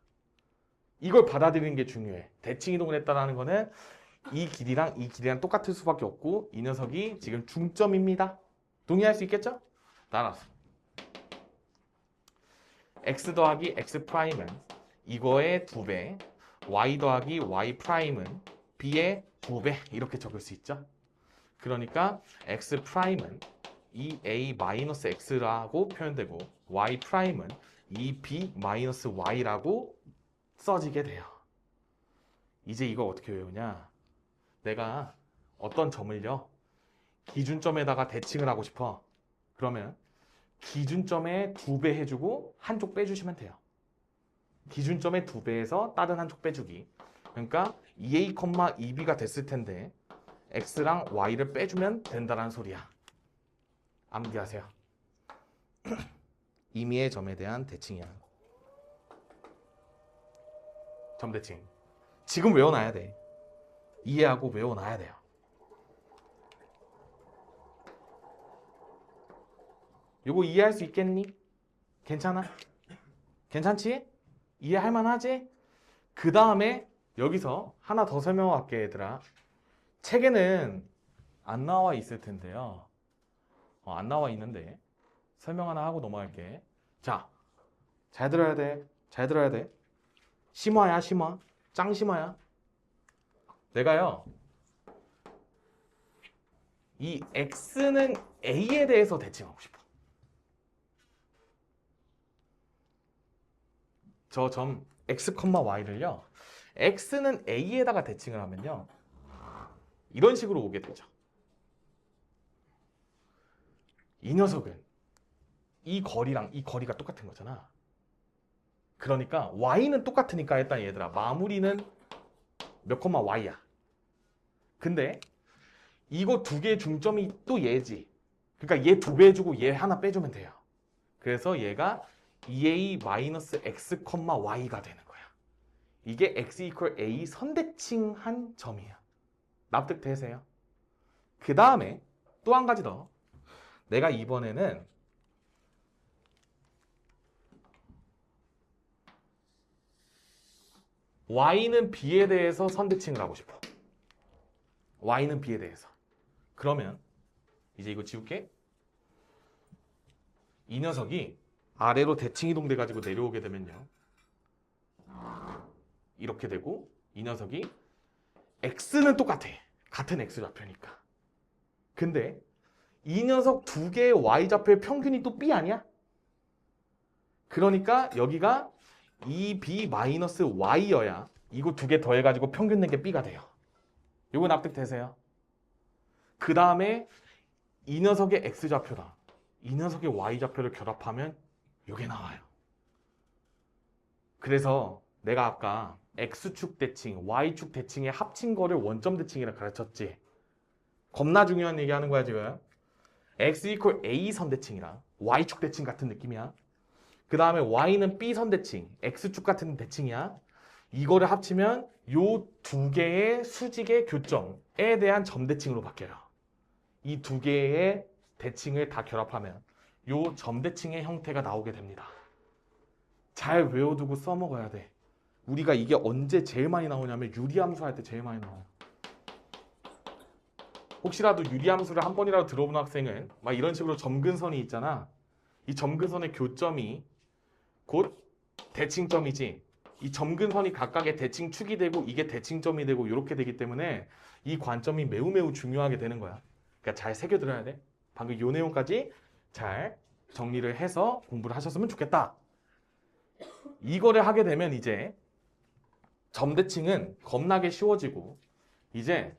이걸 받아들이는 게 중요해. 대칭 이동을 했다는 거는 이 길이랑 똑같을 수밖에 없고 이 녀석이 지금 중점입니다. 동의할 수 있겠죠? 따라서 x 더하기 x'은 이거의 2배, y 더하기 y'은 b의 2배 이렇게 적을 수 있죠. 그러니까 x'은 2a-x라고 표현되고 y'은 2b-y라고 써지게 돼요. 이제 이거 어떻게 외우냐? 내가 어떤 점을요 기준점에다가 대칭을 하고 싶어. 그러면 기준점에 2배 해주고 한쪽 빼주시면 돼요. 기준점에 2배에서 다른 한쪽 빼주기. 그러니까 2a, 2b가 됐을 텐데 x랑 y를 빼주면 된다는 소리야. 암기하세요. 임의의 점에 대한 대칭이야. 점 대칭. 지금 외워놔야 돼. 이해하고 외워놔야 돼요. 이거 이해할 수 있겠니? 괜찮아? 괜찮지? 이해할 만하지? 그 다음에 여기서 하나 더 설명할게 얘들아. 책에는 안 나와 있을 텐데요. 안 나와 있는데 설명 하나 하고 넘어갈게. 자, 잘 들어야 돼. 잘 들어야 돼. 심화야 심화. 짱 심화야. 내가요 이 x는 a에 대해서 대칭하고 싶어. 저 점 x, y를요 x는 a에다가 대칭을 하면요 이런 식으로 오게 되죠. 이 녀석은 이 거리랑 이 거리가 똑같은 거잖아. 그러니까 y는 똑같으니까 일단 얘들아 마무리는 몇 콤마 y야. 근데 이거 두 개의 중점이 또 얘지. 그러니까 얘 2배 해주고 얘 하나 빼주면 돼요. 그래서 얘가 2a-x, y가 되는 거야. 이게 x equal a 선대칭한 점이야. 납득되세요? 그 다음에 또 한 가지 더. 내가 이번에는 y는 b에 대해서 선대칭을 하고 싶어. y는 b에 대해서. 그러면 이제 이거 지울게. 이 녀석이 아래로 대칭 이동돼 가지고 내려오게 되면요 이렇게 되고 이 녀석이 x는 똑같아. 같은 x 좌표니까. 근데 이 녀석 두 개의 y 좌표의 평균이 또 b 아니야? 그러니까 여기가 2b-y여야 이거 두 개 더해가지고 평균 낸 게 b가 돼요. 이거 납득되세요? 그 다음에 이 녀석의 x좌표랑 이 녀석의 y좌표를 결합하면 요게 나와요. 그래서 내가 아까 X축 대칭, Y축 대칭의 합친 거를 원점 대칭이라 가르쳤지. 겁나 중요한 얘기 하는 거야 지금. X 이퀄 A선 대칭이랑 Y축 대칭 같은 느낌이야. 그 다음에 Y는 B선 대칭, X축 같은 대칭이야. 이거를 합치면 요 두 개의 수직의 교점에 대한 점 대칭으로 바뀌어요. 이 두 개의 대칭을 다 결합하면 요 점 대칭의 형태가 나오게 됩니다. 잘 외워두고 써먹어야 돼. 우리가 이게 언제 제일 많이 나오냐면 유리함수 할 때 제일 많이 나와요. 혹시라도 유리함수를 한 번이라도 들어본 학생은 막 이런 식으로 점근선이 있잖아. 이 점근선의 교점이 곧 대칭점이지. 이 점근선이 각각의 대칭축이 되고 이게 대칭점이 되고 이렇게 되기 때문에 이 관점이 매우 매우 중요하게 되는 거야. 그러니까 잘 새겨들어야 돼. 방금 요 내용까지 잘 정리를 해서 공부를 하셨으면 좋겠다. 이거를 하게 되면 이제 점대칭은 겁나게 쉬워지고 이제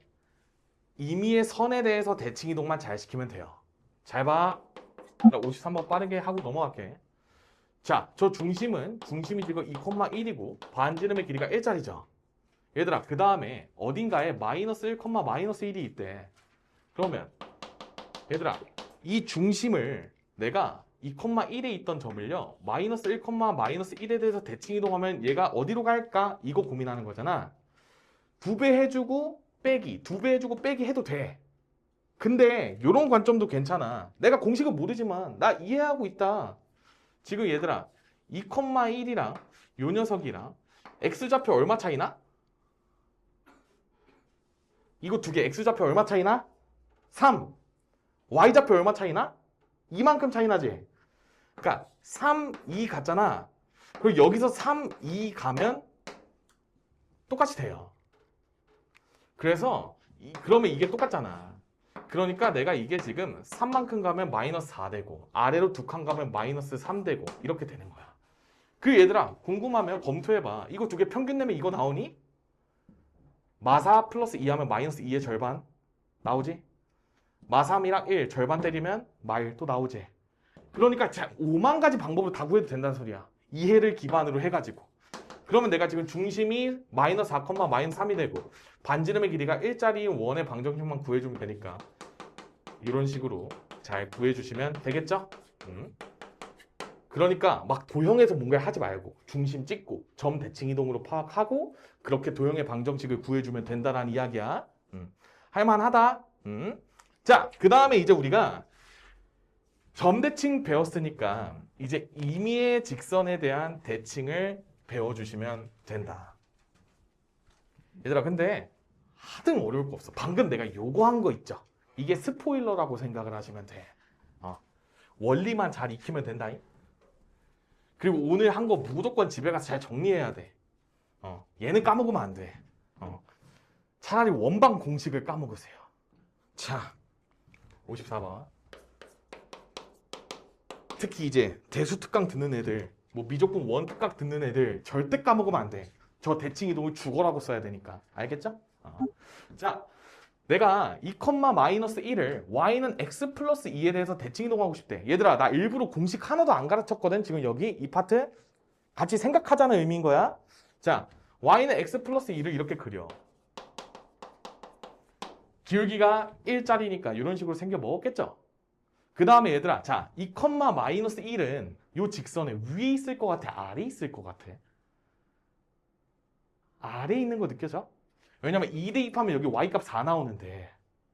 임의의 선에 대해서 대칭 이동만 잘 시키면 돼요. 잘 봐. 나 53번 빠르게 하고 넘어갈게. 자, 저 중심이 지금 2,1이고 반지름의 길이가 1짜리죠. 얘들아, 그 다음에 어딘가에 마이너스 1, 마이너스 1이 있대. 그러면 얘들아, 이 중심을 내가 2,1에 있던 점을요 마이너스 1, 마이너스 1에 대해서 대칭 이동하면 얘가 어디로 갈까? 이거 고민하는 거잖아. 2배 해주고 빼기, 2배 해주고 빼기 해도 돼. 근데 이런 관점도 괜찮아. 내가 공식은 모르지만 나 이해하고 있다. 지금 얘들아 2,1이랑 요 녀석이랑 x좌표 얼마 차이나? 이거 두 개 x좌표 얼마 차이나? 3. y좌표 얼마 차이나? 이만큼 차이 나지? 그러니까 3, 2 같잖아. 그리고 여기서 3, 2 가면 똑같이 돼요. 그래서 그러면 이게 똑같잖아. 그러니까 내가 이게 지금 3만큼 가면 마이너스 4 되고 아래로 2칸 가면 마이너스 3 되고 이렇게 되는 거야. 그 얘들아 궁금하면 검토해봐. 이거 두 개 평균 내면 이거 나오니? 마4 플러스 2 하면 마이너스 2의 절반 나오지? 마3이랑 1 절반 때리면 마1 또 나오지? 그러니까 5만 가지 방법을 다 구해도 된다는 소리야. 이해를 기반으로 해가지고. 그러면 내가 지금 중심이 마이너스 4, 마이너스 3이 되고 반지름의 길이가 1짜리인 원의 방정식만 구해주면 되니까 이런 식으로 잘 구해주시면 되겠죠? 그러니까 막 도형에서 뭔가를 하지 말고 중심 찍고 점 대칭 이동으로 파악하고 그렇게 도형의 방정식을 구해주면 된다라는 이야기야. 할만하다. 자, 그 다음에 이제 우리가 점 대칭 배웠으니까 이제 임의의 직선에 대한 대칭을 배워주시면 된다. 얘들아 근데 하등 어려울 거 없어. 방금 내가 요거 한 거 있죠. 이게 스포일러라고 생각을 하시면 돼. 원리만 잘 익히면 된다. 그리고 오늘 한 거 무조건 집에 가서 잘 정리해야 돼. 얘는 까먹으면 안 돼. 차라리 원방 공식을 까먹으세요. 자, 54번. 특히 이제 대수특강 듣는 애들, 뭐 미적분 원특강 듣는 애들 절대 까먹으면 안 돼. 저 대칭 이동을 주거라고 써야 되니까. 알겠죠? 자, 내가 2, 마이너스 1을 y는 x 플러스 2에 대해서 대칭 이동하고 싶대. 얘들아, 나 일부러 공식 하나도 안 가르쳤거든. 지금 여기 이 파트 같이 생각하자는 의미인 거야. 자, y는 x 플러스 2를 이렇게 그려. 기울기가 1짜리니까 이런 식으로 생겨 먹었겠죠? 그 다음에 얘들아, 자, 2, 마이너스 1은 요 직선에 위에 있을 것 같아? 아래에 있을 것 같아? 아래에 있는 거 느껴져? 왜냐면 2 대입하면 여기 y값 4 나오는데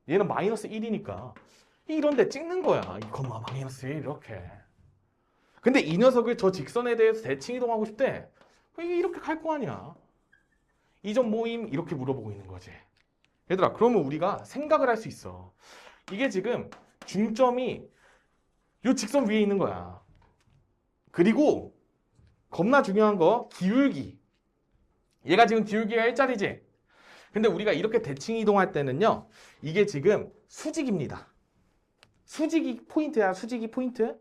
얘는 마이너스 1이니까 이런 데 찍는 거야. 2, 마이너스 1 이렇게. 근데 이 녀석을 저 직선에 대해서 대칭 이동하고 싶대. 이렇게 갈 거 아니야. 이 점 모임 이렇게 물어보고 있는 거지. 얘들아, 그러면 우리가 생각을 할 수 있어. 이게 지금 중점이 요 직선 위에 있는 거야. 그리고 겁나 중요한 거 기울기. 얘가 지금 기울기가 1짜리지? 근데 우리가 이렇게 대칭 이동할 때는요. 이게 지금 수직입니다. 수직이 포인트야. 수직이 포인트.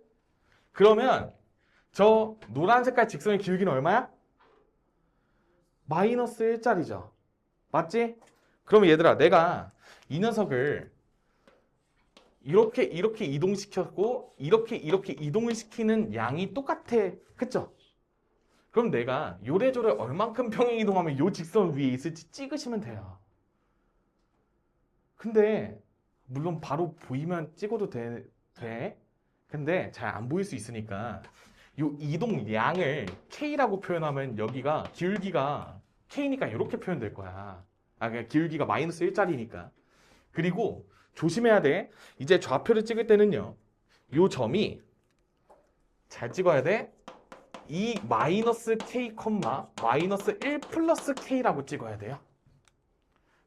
그러면 저 노란 색깔 직선의 기울기는 얼마야? 마이너스 1짜리죠. 맞지? 그러면 얘들아 내가 이 녀석을 이렇게 이동시켰고 이렇게 이동을 시키는 양이 똑같아. 그쵸? 그럼 내가 요래저래 얼만큼 평행 이동하면 요 직선 위에 있을지 찍으시면 돼요. 근데 물론 바로 보이면 찍어도 돼. 근데 잘 안 보일 수 있으니까 요 이동량을 K라고 표현하면 여기가 기울기가 K니까 이렇게 표현될 거야. 그러니까 기울기가 마이너스 1짜리니까. 그리고 조심해야 돼. 이제 좌표를 찍을 때는요. 요 점이 잘 찍어야 돼. 이 마이너스 K, 마이너스 1 플러스 K라고 찍어야 돼요.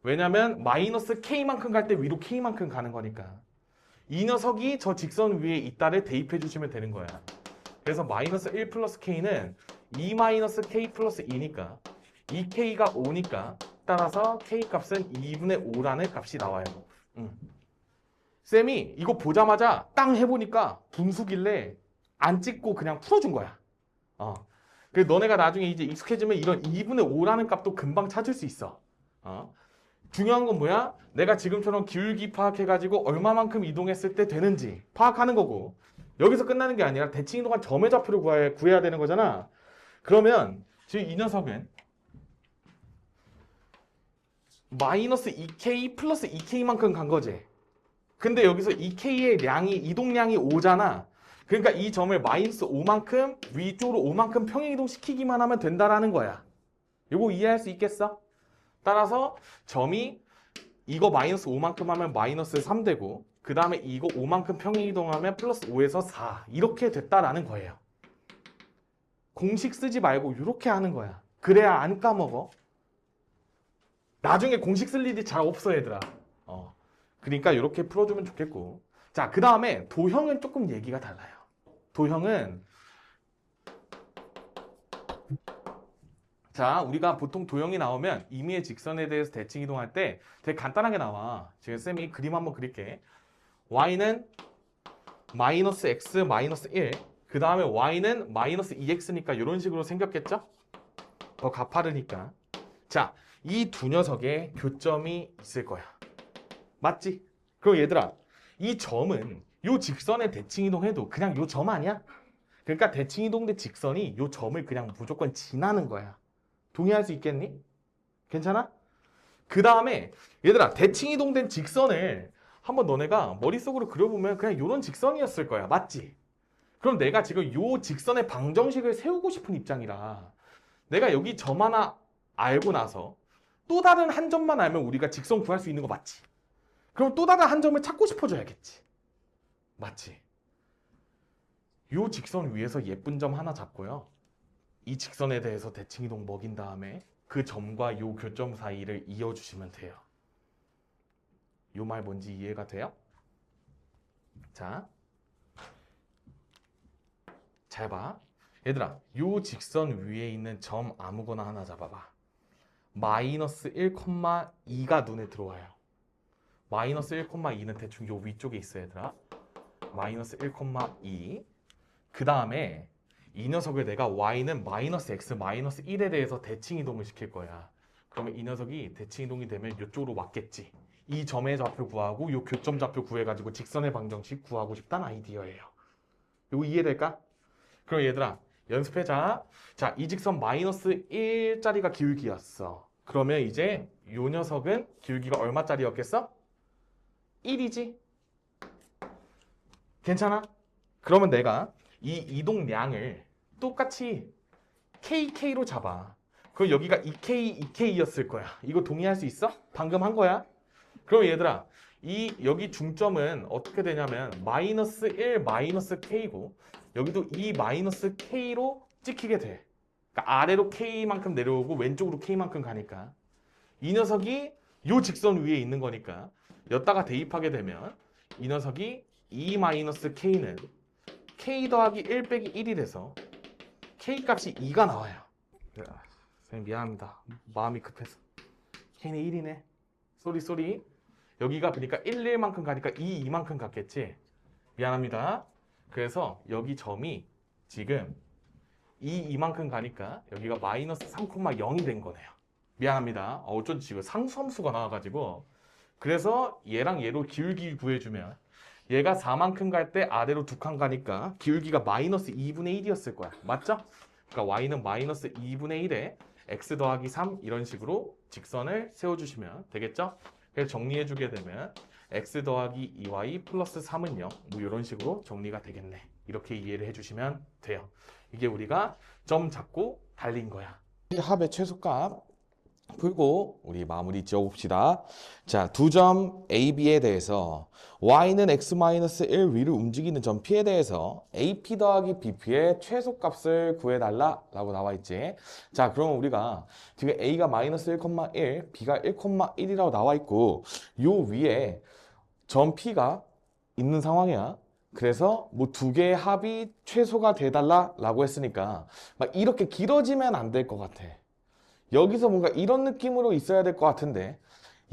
왜냐면 마이너스 K만큼 갈 때 위로 K만큼 가는 거니까. 이 녀석이 저 직선 위에 있다를 대입해 주시면 되는 거야. 그래서 마이너스 1 플러스 K는 2 마이너스 K 플러스 2니까 2K가 5니까 따라서 K 값은 2분의 5라는 값이 나와요. 쌤이 이거 보자마자 땅 해보니까 분수길래 안 찍고 그냥 풀어준 거야. 그래서 너네가 나중에 이제 익숙해지면 이런 2분의 5라는 값도 금방 찾을 수 있어. 중요한 건 뭐야? 내가 지금처럼 기울기 파악해가지고 얼마만큼 이동했을 때 되는지 파악하는 거고, 여기서 끝나는 게 아니라 대칭 이동한 점의 좌표를 구해야 되는 거잖아. 그러면 지금 이 녀석은 마이너스 2K 플러스 2K만큼 간 거지. 근데 여기서 2K의 이동량이 5잖아. 그러니까 이 점을 마이너스 5만큼 위쪽으로 5만큼 평행 이동시키기만 하면 된다라는 거야. 이거 이해할 수 있겠어? 따라서 점이 이거 마이너스 5만큼 하면 마이너스 3 되고, 그 다음에 이거 5만큼 평행 이동하면 플러스 5에서 4 이렇게 됐다라는 거예요. 공식 쓰지 말고 이렇게 하는 거야. 그래야 안 까먹어. 나중에 공식 쓸 일이 잘 없어 얘들아. 그러니까 이렇게 풀어주면 좋겠고. 자, 그 다음에 도형은 조금 얘기가 달라요. 도형은 자, 우리가 보통 도형이 나오면 임의의 직선에 대해서 대칭 이동할 때 되게 간단하게 나와. 지금 쌤이 그림 한번 그릴게. y는 마이너스 x 마이너스 1, 그 다음에 y는 마이너스 2x니까 이런 식으로 생겼겠죠? 더 가파르니까. 자, 이 두 녀석의 교점이 있을 거야. 맞지? 그럼 얘들아, 이 점은 요 직선에 대칭 이동해도 그냥 요 점 아니야? 그러니까 대칭 이동된 직선이 요 점을 그냥 무조건 지나는 거야. 동의할 수 있겠니? 괜찮아? 그 다음에 얘들아, 대칭 이동된 직선을 한번 너네가 머릿속으로 그려보면 그냥 요런 직선이었을 거야. 맞지? 그럼 내가 지금 요 직선의 방정식을 세우고 싶은 입장이라 내가 여기 점 하나 알고 나서 또 다른 한 점만 알면 우리가 직선 구할 수 있는 거 맞지? 그럼 또 다른 한 점을 찾고 싶어져야겠지. 맞지? 요 직선 위에서 예쁜 점 하나 잡고요. 이 직선에 대해서 대칭 이동 먹인 다음에 그 점과 요 교점 사이를 이어주시면 돼요. 요 말 뭔지 이해가 돼요? 자, 잘 봐. 얘들아, 요 직선 위에 있는 점 아무거나 하나 잡아봐. 마이너스 1,2가 눈에 들어와요. 마이너스 1,2는 대충 요 위쪽에 있어 얘들아. 마이너스 1,2. 그 다음에 이 녀석을 내가 y는 마이너스 x 마이너스 1에 대해서 대칭 이동을 시킬 거야. 그러면 이 녀석이 대칭 이동이 되면 이쪽으로 왔겠지. 이 점의 좌표 구하고 요 교점 좌표 구해가지고 직선의 방정식 구하고 싶다는 아이디어예요. 이거 이해될까? 그럼 얘들아, 연습해자. 자, 이 직선 마이너스 1짜리가 기울기였어. 그러면 이제 요 녀석은 기울기가 얼마짜리였겠어? 1이지? 괜찮아? 그러면 내가 이 이동량을 똑같이 KK로 잡아. 그럼 여기가 2K, 2K였을 거야. 이거 동의할 수 있어? 방금 한 거야. 그럼 얘들아, 여기 중점은 어떻게 되냐면 마이너스 1, 마이너스 K고 여기도 2 마이너스 K로 찍히게 돼. 그러니까 아래로 K만큼 내려오고 왼쪽으로 K만큼 가니까 이 녀석이 요 직선 위에 있는 거니까 여기다가 대입하게 되면 이 녀석이 2 마이너스 K는 K 더하기 1 빼기 1이 돼서 K 값이 2가 나와요. 선생님 미안합니다. 마음이 급해서. K는 1이네. 쏘리. 여기가 그러니까 1, 1만큼 가니까 2, 2만큼 갔겠지. 미안합니다. 그래서 여기 점이 지금 2, 2만큼 가니까 여기가 마이너스 3,0이 된 거네요. 미안합니다. 어쩐지 지금 상수함수가 나와가지고. 그래서 얘랑 얘로 기울기 구해주면 얘가 4만큼 갈 때 아래로 2칸 가니까 기울기가 마이너스 2분의 1이었을 거야. 맞죠? 그러니까 y는 마이너스 2분의 1에 x 더하기 3 이런 식으로 직선을 세워주시면 되겠죠? 그래서 정리해주게 되면 x 더하기 2y 플러스 3은 0, 뭐 이런 식으로 정리가 되겠네. 이렇게 이해를 해주시면 돼요. 이게 우리가 점 잡고 달린 거야. 합의 최소값 풀고 우리 마무리 지어봅시다. 자, 두 점 A, B에 대해서 y는 x-1 위를 움직이는 점 P에 대해서 AP 더하기 BP의 최소값을 구해달라 라고 나와 있지. 자, 그러면 우리가 지금 A가 마이너스 1,1, B가 1,1이라고 나와 있고 요 위에 점 P가 있는 상황이야. 그래서 뭐 두 개의 합이 최소가 돼달라 라고 했으니까 막 이렇게 길어지면 안 될 것 같아. 여기서 뭔가 이런 느낌으로 있어야 될 것 같은데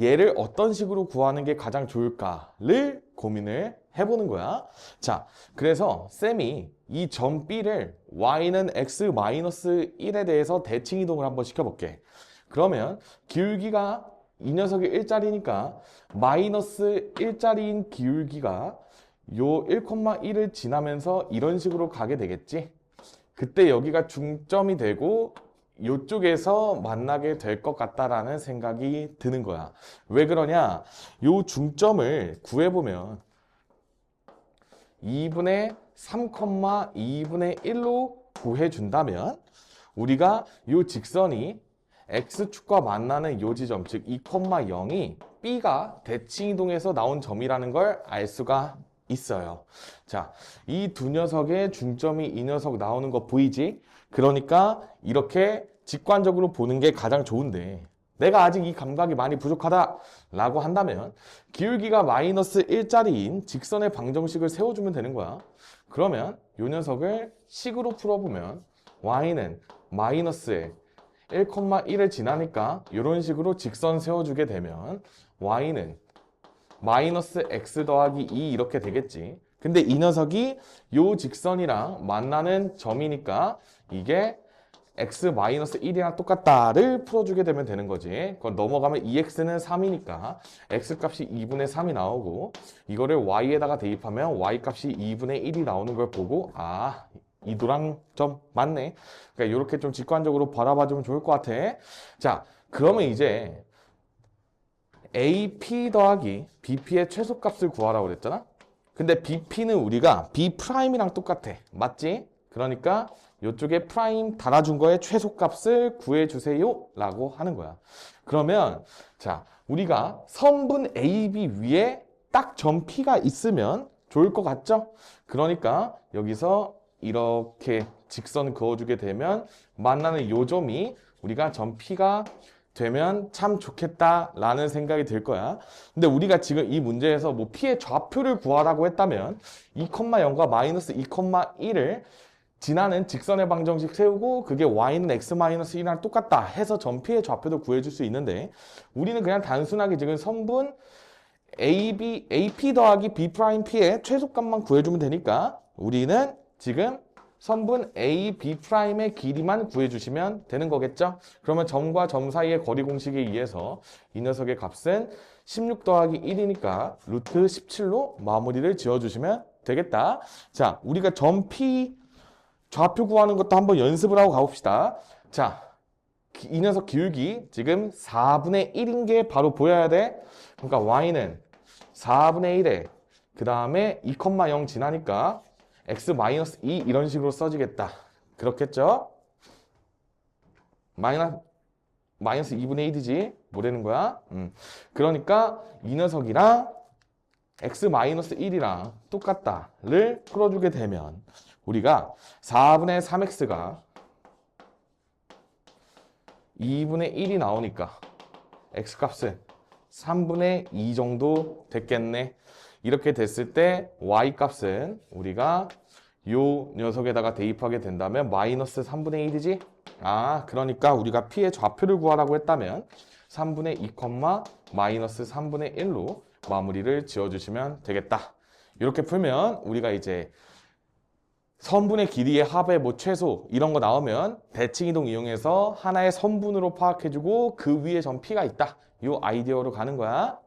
얘를 어떤 식으로 구하는 게 가장 좋을까를 고민을 해보는 거야. 자, 그래서 쌤이 이 점 B를 y는 x-1에 대해서 대칭 이동을 한번 시켜볼게. 그러면 기울기가 이 녀석이 1짜리니까 마이너스 1짜리인 기울기가 요 1,1을 지나면서 이런 식으로 가게 되겠지. 그때 여기가 중점이 되고 이쪽에서 만나게 될 것 같다라는 생각이 드는 거야. 왜 그러냐? 요 중점을 구해보면 2분의 3,2분의 1로 구해준다면 우리가 요 직선이 x축과 만나는 요 지점, 즉 2,0이 B가 대칭이동에서 나온 점이라는 걸 알 수가 있어요. 자, 이 두 녀석의 중점이 이 녀석 나오는 거 보이지? 그러니까 이렇게 직관적으로 보는 게 가장 좋은데 내가 아직 이 감각이 많이 부족하다 라고 한다면 기울기가 마이너스 1짜리인 직선의 방정식을 세워주면 되는 거야. 그러면 이 녀석을 식으로 풀어보면 y는 마이너스에 1,1을 지나니까 이런 식으로 직선 세워주게 되면 y는 마이너스 x 더하기 2 이렇게 되겠지. 근데 이 녀석이 요 직선이랑 만나는 점이니까 이게 x-1이랑 똑같다를 풀어주게 되면 되는 거지. 그건 넘어가면 2x는 3이니까 x값이 2분의 3이 나오고 이거를 y에다가 대입하면 y값이 2분의 1이 나오는 걸 보고 아, 이 노랑 점 맞네. 그러니까 이렇게 좀 직관적으로 바라봐주면 좋을 것 같아. 자, 그러면 이제 AP 더하기 BP의 최소값을 구하라고 그랬잖아. 근데 BP는 우리가 B'이랑 똑같아. 맞지? 그러니까 이쪽에 프라임 달아준 거에 최소값을 구해주세요 라고 하는 거야. 그러면 자, 우리가 선분 AB 위에 딱 점 P가 있으면 좋을 것 같죠? 그러니까 여기서 이렇게 직선 그어주게 되면 만나는 요 점이 우리가 점 P가 되면 참 좋겠다라는 생각이 들 거야. 근데 우리가 지금 이 문제에서 뭐 P의 좌표를 구하라고 했다면 2,0과 마이너스 2,1을 지나는 직선의 방정식 세우고 그게 y는 x-1이랑 똑같다 해서 점 P의 좌표도 구해줄 수 있는데 우리는 그냥 단순하게 지금 선분 AP 더하기 B'P의 최소값만 구해주면 되니까 우리는 지금 선분 A, B'의 길이만 구해주시면 되는 거겠죠? 그러면 점과 점 사이의 거리 공식에 의해서 이 녀석의 값은 16 더하기 1이니까 루트 17로 마무리를 지어주시면 되겠다. 자, 우리가 점 P 좌표 구하는 것도 한번 연습을 하고 가봅시다. 자, 이 녀석 기울기 지금 4분의 1인 게 바로 보여야 돼. 그러니까 y는 4분의 1에 그 다음에 2,0 지나니까 x-2 이런 식으로 써지겠다. 그렇겠죠? 마이너스 2분의 1이지. 뭐라는 거야? 그러니까 이 녀석이랑 x-1이랑 똑같다를 풀어주게 되면 우리가 4분의 3x가 2분의 1이 나오니까 x값은 3분의 2 정도 됐겠네. 이렇게 됐을 때 y값은 우리가 요 녀석에다가 대입하게 된다면 마이너스 3분의 1이지? 아, 그러니까 우리가 P의 좌표를 구하라고 했다면 3분의 2, 마이너스 3분의 1로 마무리를 지어주시면 되겠다. 이렇게 풀면 우리가 이제 선분의 길이의 합의 뭐 최소 이런 거 나오면 대칭 이동 이용해서 하나의 선분으로 파악해주고 그 위에 점 P가 있다. 이 아이디어로 가는 거야.